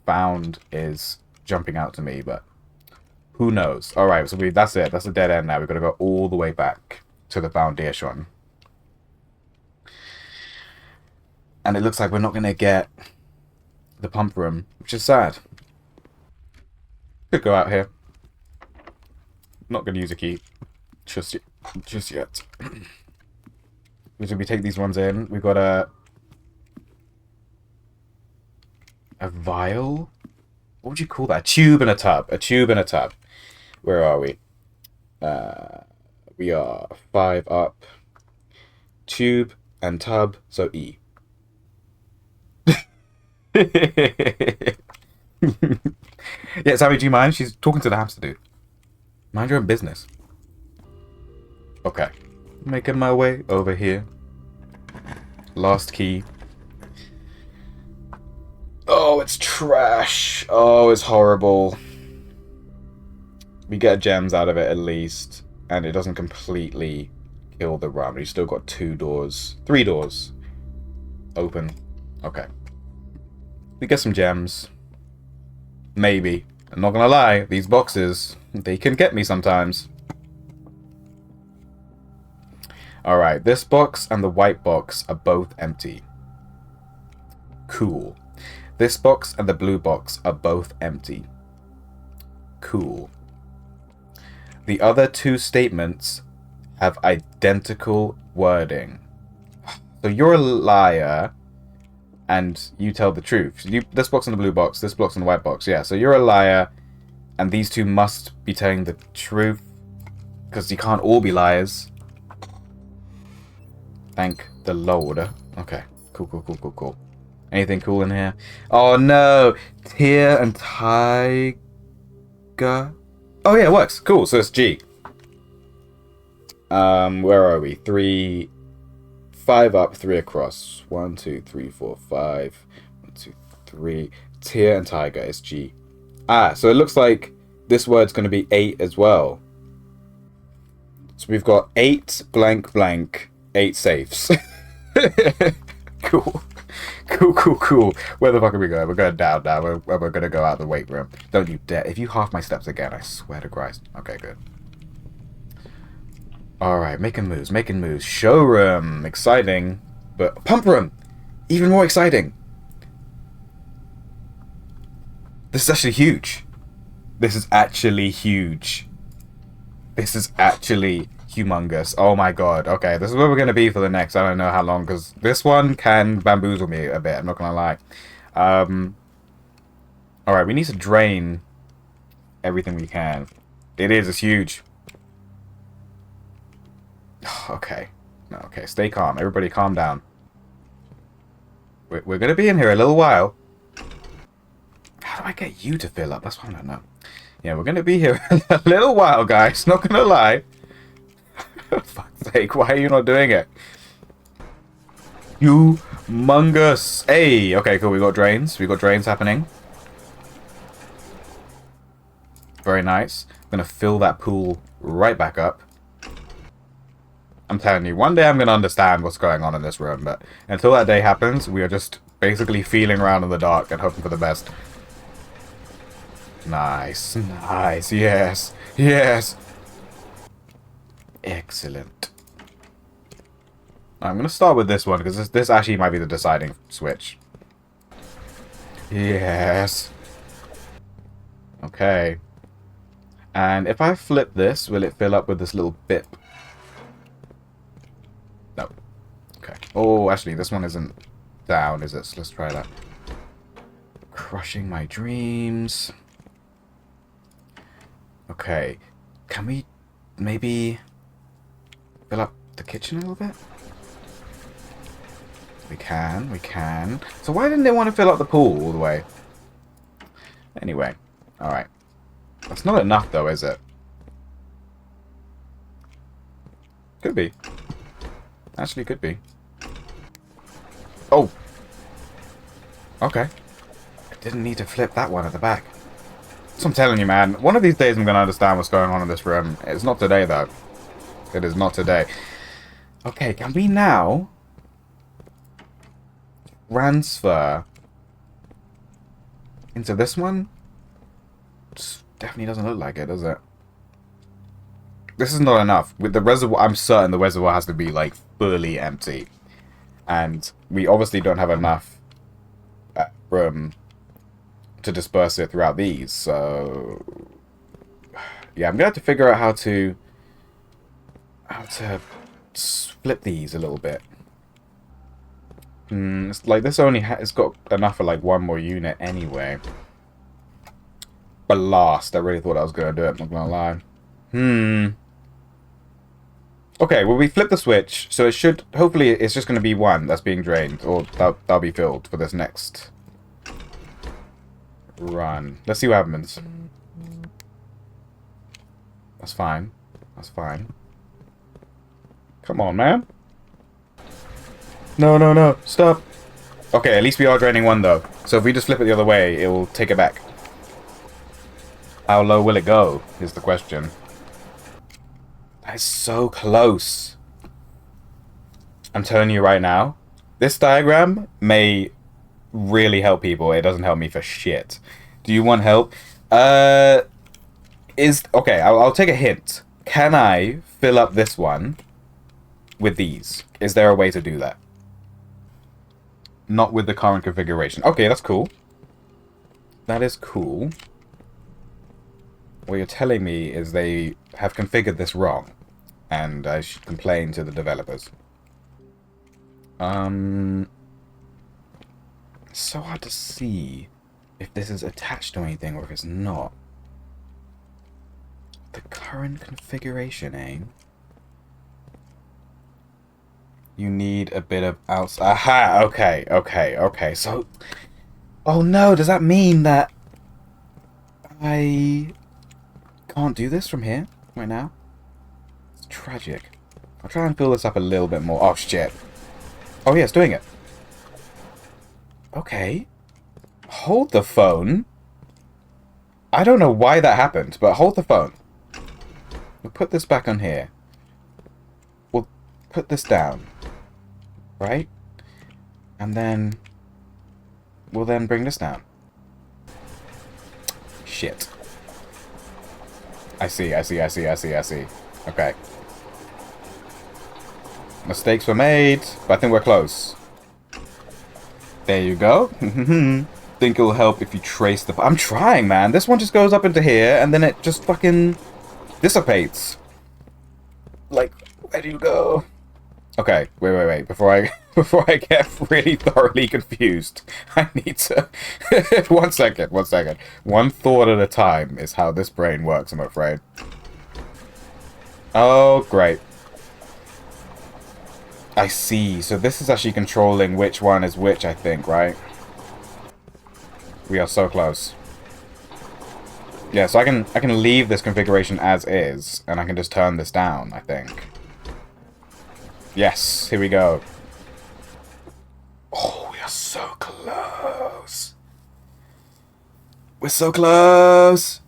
Found is jumping out to me, but who knows? All right, so that's it. That's a dead end now. We've got to go all the way back to the foundation. And it looks like we're not going to get the pump room, which is sad. Could go out here. Not going to use a key just yet. So we take these ones in. We've got a vial? What would you call that? A tube and a tub. A tube and a tub. Where are we? We are 5 up. Tube and tub, so E. Yeah, Sammy, do you mind? She's talking to the hamster dude. Mind your own business. Okay. Making my way over here. Last key. Oh, it's trash. Oh, it's horrible. We get gems out of it at least. And it doesn't completely kill the run. We've still got 2 doors. 3 doors. Open. Okay. We get some gems. Maybe. I'm not gonna lie. These boxes, they can get me sometimes. Alright, this box and the white box are both empty. Cool. This box and the blue box are both empty. Cool. The other 2 statements have identical wording. So you're a liar, and you tell the truth. This box and the blue box, this box and the white box. Yeah, so you're a liar, and these 2 must be telling the truth, because you can't all be liars. Thank the Lord. Okay. Cool. Anything cool in here? Oh no! Tear and Tiger. Oh yeah, it works. Cool, so it's G. Where are we? 5 up, 3 across. 1, 2, 3, 4, 5. 1, 2, 3. Tear and Tiger is G. Ah, so it looks like this word's going to be 8 as well. So we've got 8 blank blank. 8 safes. Cool. Where the fuck are we going? We're going down now. We're going to go out the weight room. Don't you dare. If you half my steps again, I swear to Christ. Okay, good. Alright, making moves. Showroom. Exciting. But pump room. Even more exciting. This is actually huge. This is actually humongous. Oh my god. Okay, this is where we're going to be for the next, I don't know how long, because this one can bamboozle me a bit, I'm not going to lie. Alright, we need to drain everything we can. It's huge. Okay. Okay, stay calm. Everybody calm down. We're going to be in here a little while. How do I get you to fill up? That's what I don't know. Yeah, we're gonna be here a little while, guys. Not gonna lie. For fuck's sake, why are you not doing it? Humongous. Hey, okay, cool. We got drains. We got drains happening. Very nice. I'm gonna fill that pool right back up. I'm telling you, one day I'm gonna understand what's going on in this room, but until that day happens, we are just basically feeling around in the dark and hoping for the best. Nice. Nice. Yes. Yes. Excellent. I'm going to start with this one, because this actually might be the deciding switch. Yes. Okay. And if I flip this, will it fill up with this little bip? No. Okay. Oh, actually, this one isn't down, is it? So let's try that. Crushing my dreams. Okay. Can we maybe fill up the kitchen a little bit? We can. So why didn't they want to fill up the pool all the way? Anyway. Alright. That's not enough though, is it? Could be. Actually could be. Oh! Okay. I didn't need to flip that one at the back. So I'm telling you, man. One of these days I'm going to understand what's going on in this room. It's not today, though. It is not today. Okay, can we now transfer into this one? Definitely doesn't look like it, does it? This is not enough. With the reservoir, I'm certain the reservoir has to be, like, fully empty. And we obviously don't have enough room to disperse it throughout these, so... Yeah, I'm gonna have to figure out how to split these a little bit. It's like this only it's got enough for like one more unit anyway. But last, I really thought I was gonna do it, I'm not gonna lie. Okay, well we flip the switch, so it should, hopefully it's just gonna be one that's being drained, or that'll be filled for this next run. Let's see what happens. That's fine. That's fine. Come on, man. No, no, no. Stop. Okay, at least we are draining one, though. So if we just flip it the other way, it will take it back. How low will it go, is the question. That is so close. I'm telling you right now, this diagram may really help people. It doesn't help me for shit. Do you want help? Okay, I'll take a hint. Can I fill up this one with these? Is there a way to do that? Not with the current configuration. Okay, that's cool. That is cool. What you're telling me is they have configured this wrong, and I should complain to the developers. It's so hard to see if this is attached to anything or if it's not. The current configuration, eh? You need a bit of outside. Aha! Okay. So, oh no, does that mean that I can't do this from here right now? It's tragic. I'll try and fill this up a little bit more. Oh shit. Oh yeah, it's doing it. Okay. Hold the phone. I don't know why that happened, but hold the phone. We'll put this back on here. We'll put this down. Right? And then we'll then bring this down. Shit. I see. Okay. Mistakes were made, but I think we're close. There you go. Think it'll help if you trace the... I'm trying, man. This one just goes up into here, and then it just fucking dissipates. Like, where do you go? Okay, wait. Before I get really thoroughly confused, I need to... One second. One thought at a time is how this brain works, I'm afraid. Oh, great. I see. So this is actually controlling which one is which, I think, right? We are so close. Yeah, so I can leave this configuration as is, and I can just turn this down, I think. Yes, here we go. Oh, we are so close. We're so close.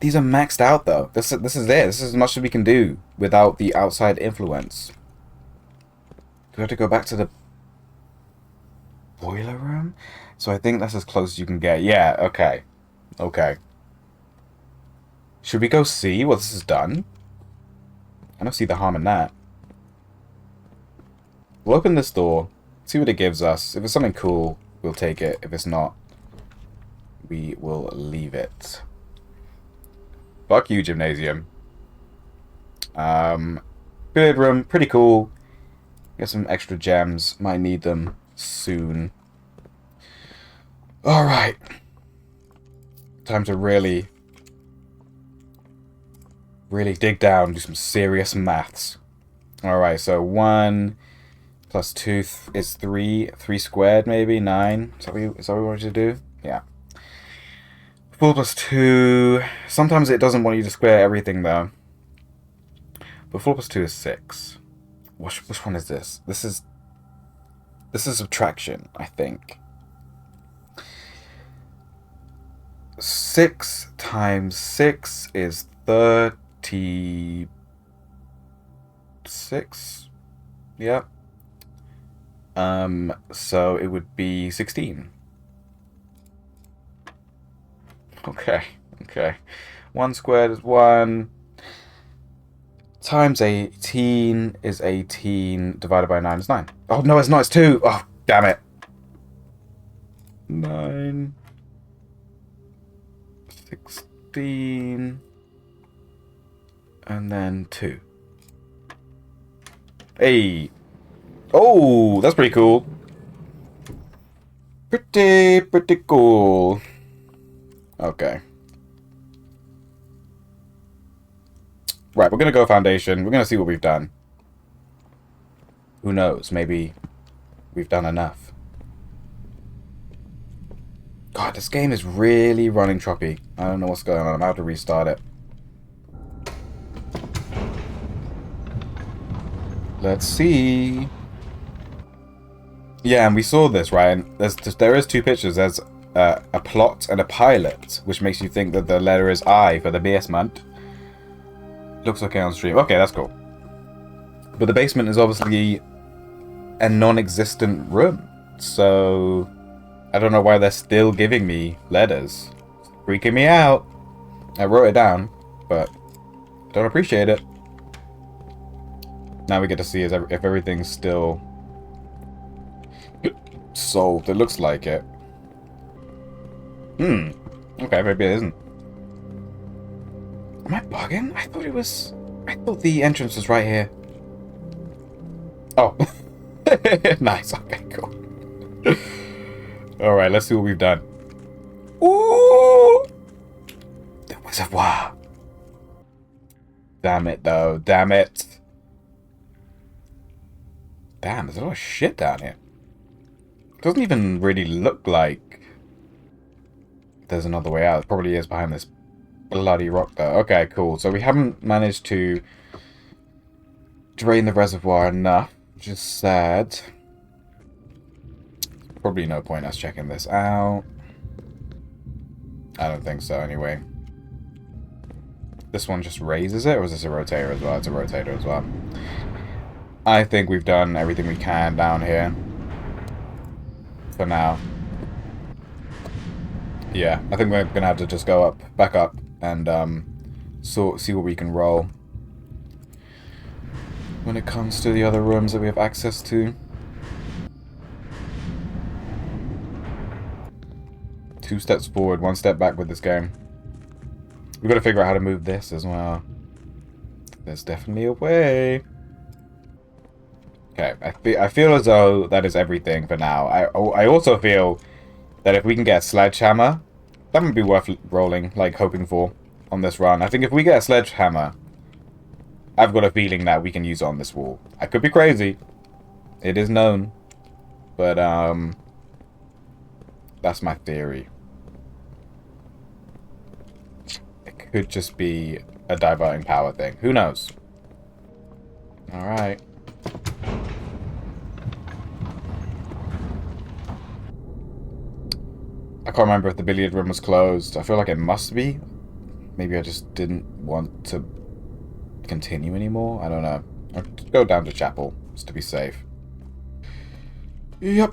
These are maxed out though. This is it. This is as much as we can do without the outside influence. Do we have to go back to the boiler room? So I think that's as close as you can get. Yeah, okay. Okay. Should we go see what this has done? I don't see the harm in that. We'll open this door, see what it gives us. If it's something cool, we'll take it. If it's not, we will leave it. Fuck you, gymnasium. Billiard room, pretty cool. Get some extra gems. Might need them soon. Alright. Time to really dig down, do some serious maths. Alright, so 1 plus 2 is 3. 3 squared, maybe? 9? Is that what we wanted to do? Yeah. 4 plus 2. Sometimes it doesn't want you to square everything, though. But 4 plus 2 is 6. Which one is this? This is subtraction, I think. 6 times 6 is 36. Yep. So it would be 16. Okay. 1 squared is 1. Times 18 is 18. Divided by 9 is 9. Oh, no, it's not. It's 2. Oh, damn it. 9. 16. And then 2. Hey. Oh, that's pretty cool. Pretty cool. Okay. Right, we're going to go foundation. We're going to see what we've done. Who knows? Maybe we've done enough. God, this game is really running choppy. I don't know what's going on. I'm about to restart it. Let's see. Yeah, and we saw this, right? And there is 2 pictures. There's a plot and a pilot, which makes you think that the letter is I for the basement. Looks okay on stream. Okay, that's cool. But the basement is obviously a non-existent room. So I don't know why they're still giving me letters. It's freaking me out. I wrote it down, but don't appreciate it. Now we get to see if everything's still solved. It looks like it. Okay, maybe it isn't. Am I bugging? I thought the entrance was right here. Oh. Nice. Okay, cool. Alright, let's see what we've done. Ooh! The reservoir. Damn it, though. Damn it. Damn, there's a lot of shit down here. It doesn't even really look like there's another way out. It probably is behind this bloody rock, though. Okay, cool. So we haven't managed to drain the reservoir enough, which is sad. Probably no point us checking this out. I don't think so, anyway. This one just raises it, or is this a rotator as well? It's a rotator as well. I think we've done everything we can down here. For now. Yeah, I think we're gonna have to just go back up, and see what we can roll when it comes to the other rooms that we have access to. 2 steps forward, 1 step back with this game. We've got to figure out how to move this as well. There's definitely a way. Okay, I feel as though that is everything for now. I also feel that if we can get a sledgehammer, that would be worth rolling, like hoping for on this run. I think if we get a sledgehammer, I've got a feeling that we can use it on this wall. I could be crazy. It is known. But, that's my theory. could just be a diverting power thing. Who knows? Alright. I can't remember if the billiard room was closed. I feel like it must be. Maybe I just didn't want to continue anymore. I don't know. I'll go down to chapel, just to be safe. Yup.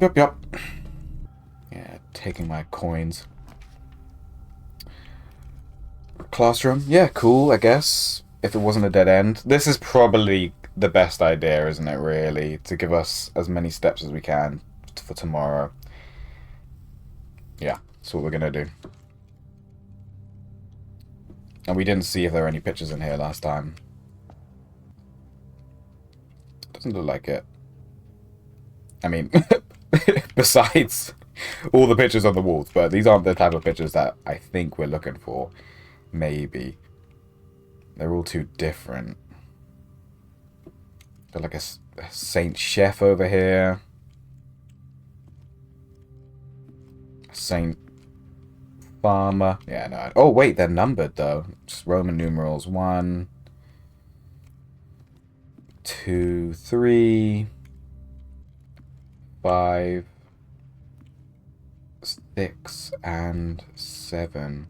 Yeah, taking my coins. Classroom. Yeah, cool, I guess. If it wasn't a dead end. This is probably the best idea, isn't it, really? To give us as many steps as we can for tomorrow. Yeah, that's what we're going to do. And we didn't see if there were any pictures in here last time. Doesn't look like it. I mean, besides all the pictures on the walls, but these aren't the type of pictures that I think we're looking for. Maybe. They're all too different. Got like a Saint Chef over here. Saint Farmer. Yeah, no. Oh, wait, they're numbered, though. Just Roman numerals. 1, 2, 3, 5, 6, and 7.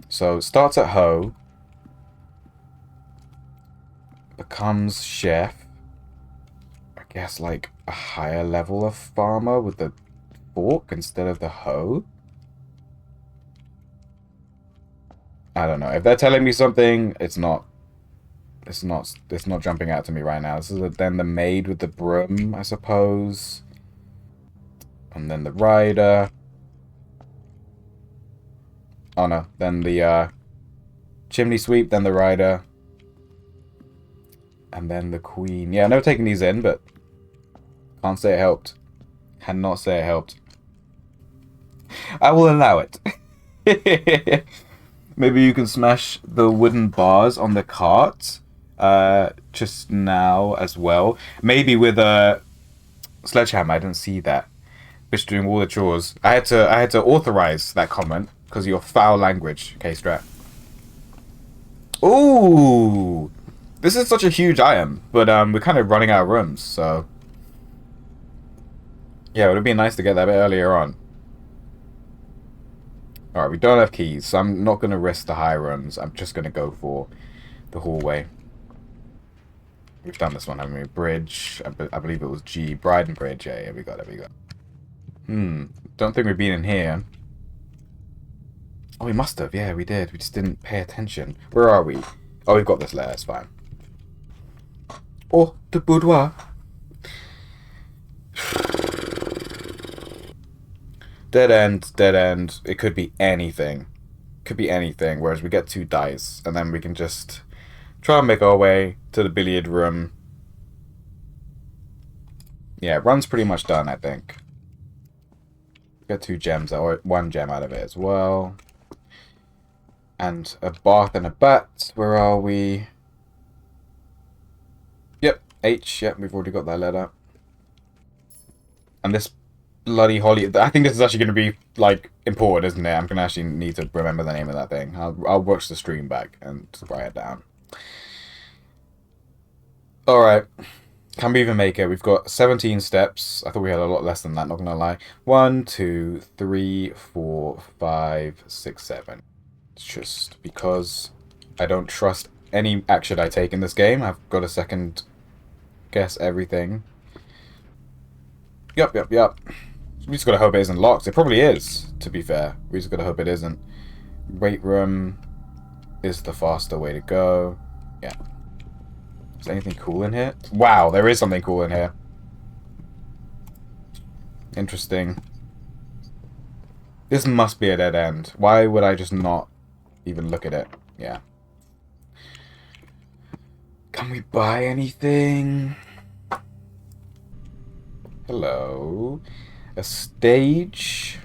So, it starts at Ho. Becomes Chef. I guess, like, a higher level of Farmer with the fork instead of the hoe. I don't know. If they're telling me something, it's not jumping out to me right now. This is then the maid with the broom, I suppose. And then the rider. Oh no, then the chimney sweep, then the rider. And then the queen. Yeah, I've never taken these in, but can't say it helped. Cannot say it helped. I will allow it. Maybe you can smash the wooden bars on the cart just now as well. Maybe with a sledgehammer. I didn't see that. Bitch doing all the chores. I had to authorize that comment because of your foul language, K-Strat. Ooh, this is such a huge item, but we're kind of running out of rooms, so yeah, it would have been nice to get that a bit earlier on. Alright, we don't have keys, so I'm not going to risk the high runs. I'm just going to go for the hallway. We've done this one, haven't we? Bridge. I believe it was G. Bride and Bridge. Yeah, we got it. Don't think we've been in here. Oh, we must have. Yeah, we did. We just didn't pay attention. Where are we? Oh, we've got this letter. It's fine. Oh, the boudoir. Dead end, dead end. It could be anything. Could be anything. Whereas we get 2 dice, and then we can just try and make our way to the billiard room. Yeah, run's pretty much done, I think. Get 2 gems, or 1 gem out of it as well. And a bath and a bat. Where are we? Yep, H. Yep, we've already got that letter. And this bloody Holly. I think this is actually going to be, like, important, isn't it? I'm going to actually need to remember the name of that thing. I'll watch the stream back and write it down. Alright. Can we even make it? We've got 17 steps. I thought we had a lot less than that, not going to lie. 1, 2, 3, 4, 5, 6, 7. It's just because I don't trust any action I take in this game. I've got to second guess everything. Yup. We just gotta hope it isn't locked. It probably is, to be fair. We just gotta hope it isn't. Weight room is the faster way to go. Yeah. Is there anything cool in here? Wow, there is something cool in here. Interesting. This must be a dead end. Why would I just not even look at it? Yeah. Can we buy anything? Hello. A stage.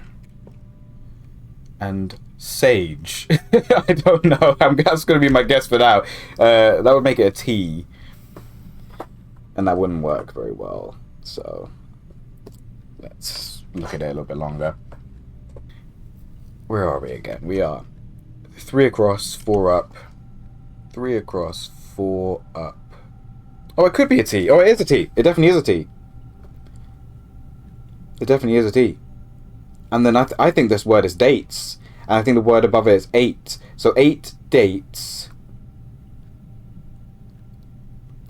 And sage. I don't know. That's going to be my guess for now. That would make it a T. And that wouldn't work very well. So, let's look at it a little bit longer. Where are we again? We are 3 across, 4 up. 3 across, 4 up. Oh, it could be a T. Oh, it is a T. It definitely is a T. It definitely is a T. And then I think this word is dates. And I think the word above it is 8. So 8 dates.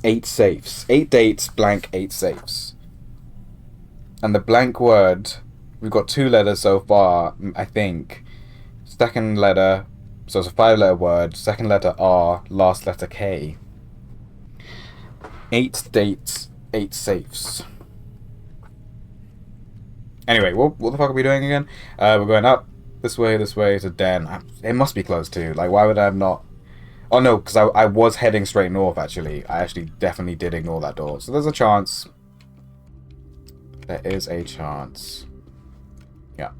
8 safes. 8 dates, blank, 8 safes. And the blank word, we've got 2 letters so far, I think. Second letter, so it's a 5-letter word. Second letter R, last letter K. 8 dates, 8 safes. Anyway, what the fuck are we doing again? We're going up this way to Den. It must be close too. Like, why would I have not? Oh no, because I was heading straight north, actually. I actually definitely did ignore that door. So there's a chance. There is a chance. Yeah.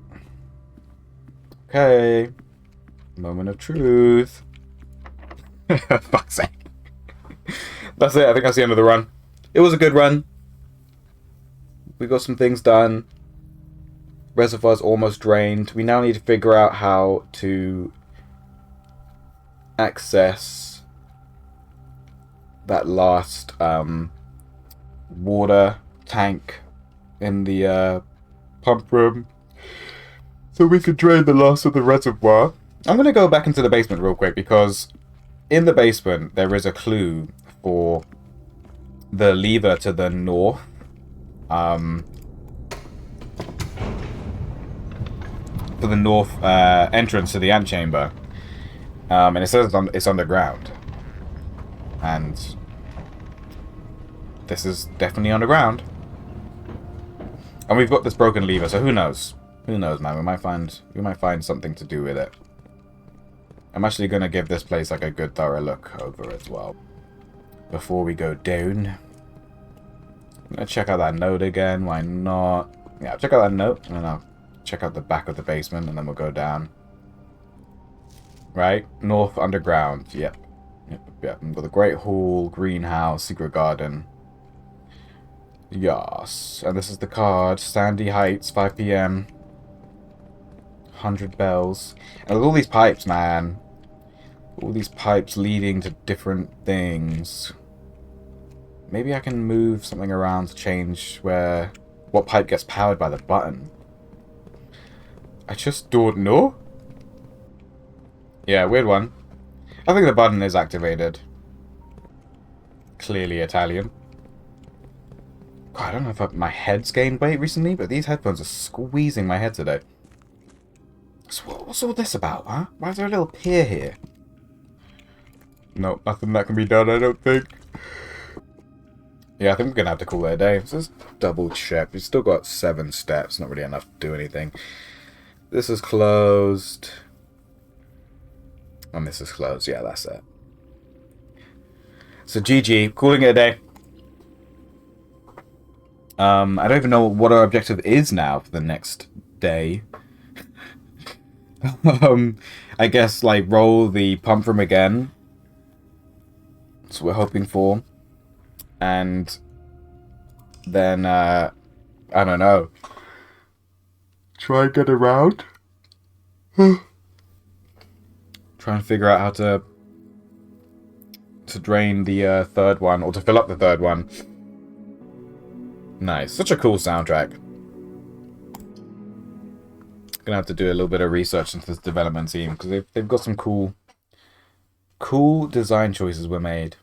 Okay. Moment of truth. Fuck's sake. That's it. I think that's the end of the run. It was a good run. We got some things done. Reservoir's almost drained. We now need to figure out how to access that last water tank in the pump room so we can drain the last of the reservoir. I'm going to go back into the basement real quick because in the basement there is a clue for the lever to the north. For the north entrance to the antechamber. And it says it's underground. And this is definitely underground. And we've got this broken lever, so who knows? Who knows, man? We might find something to do with it. I'm actually gonna give this place like a good thorough look over as well. Before we go down. I'm gonna check out that note again, why not? Yeah, check out that note, and then I'll check out the back of the basement, and then we'll go down. Right? North underground. Yep. We've got the Great Hall, greenhouse, secret garden. Yes. And this is the card. Sandy Heights, 5 p.m. 100 bells. And with all these pipes, man. All these pipes leading to different things. Maybe I can move something around to change what pipe gets powered by the button. I just don't know. Yeah, weird one. I think the button is activated. Clearly Italian. God, I don't know if my head's gained weight recently, but these headphones are squeezing my head today. So what's all this about, huh? Why is there a little pier here? Nope, nothing that can be done, I don't think. Yeah, I think we're going to have to call it a day. So let's double check. We've still got 7 steps. Not really enough to do anything. This is closed. And this is closed. Yeah, that's it. So GG. Calling it a day. I don't even know what our objective is now for the next day. I guess, like, roll the pump room again. That's what we're hoping for. And then, I don't know. Try and get around. Try and figure out how to drain the third one, or to fill up the third one. Nice. Such a cool soundtrack. Gonna have to do a little bit of research into this development team, because they've got some cool design choices were made.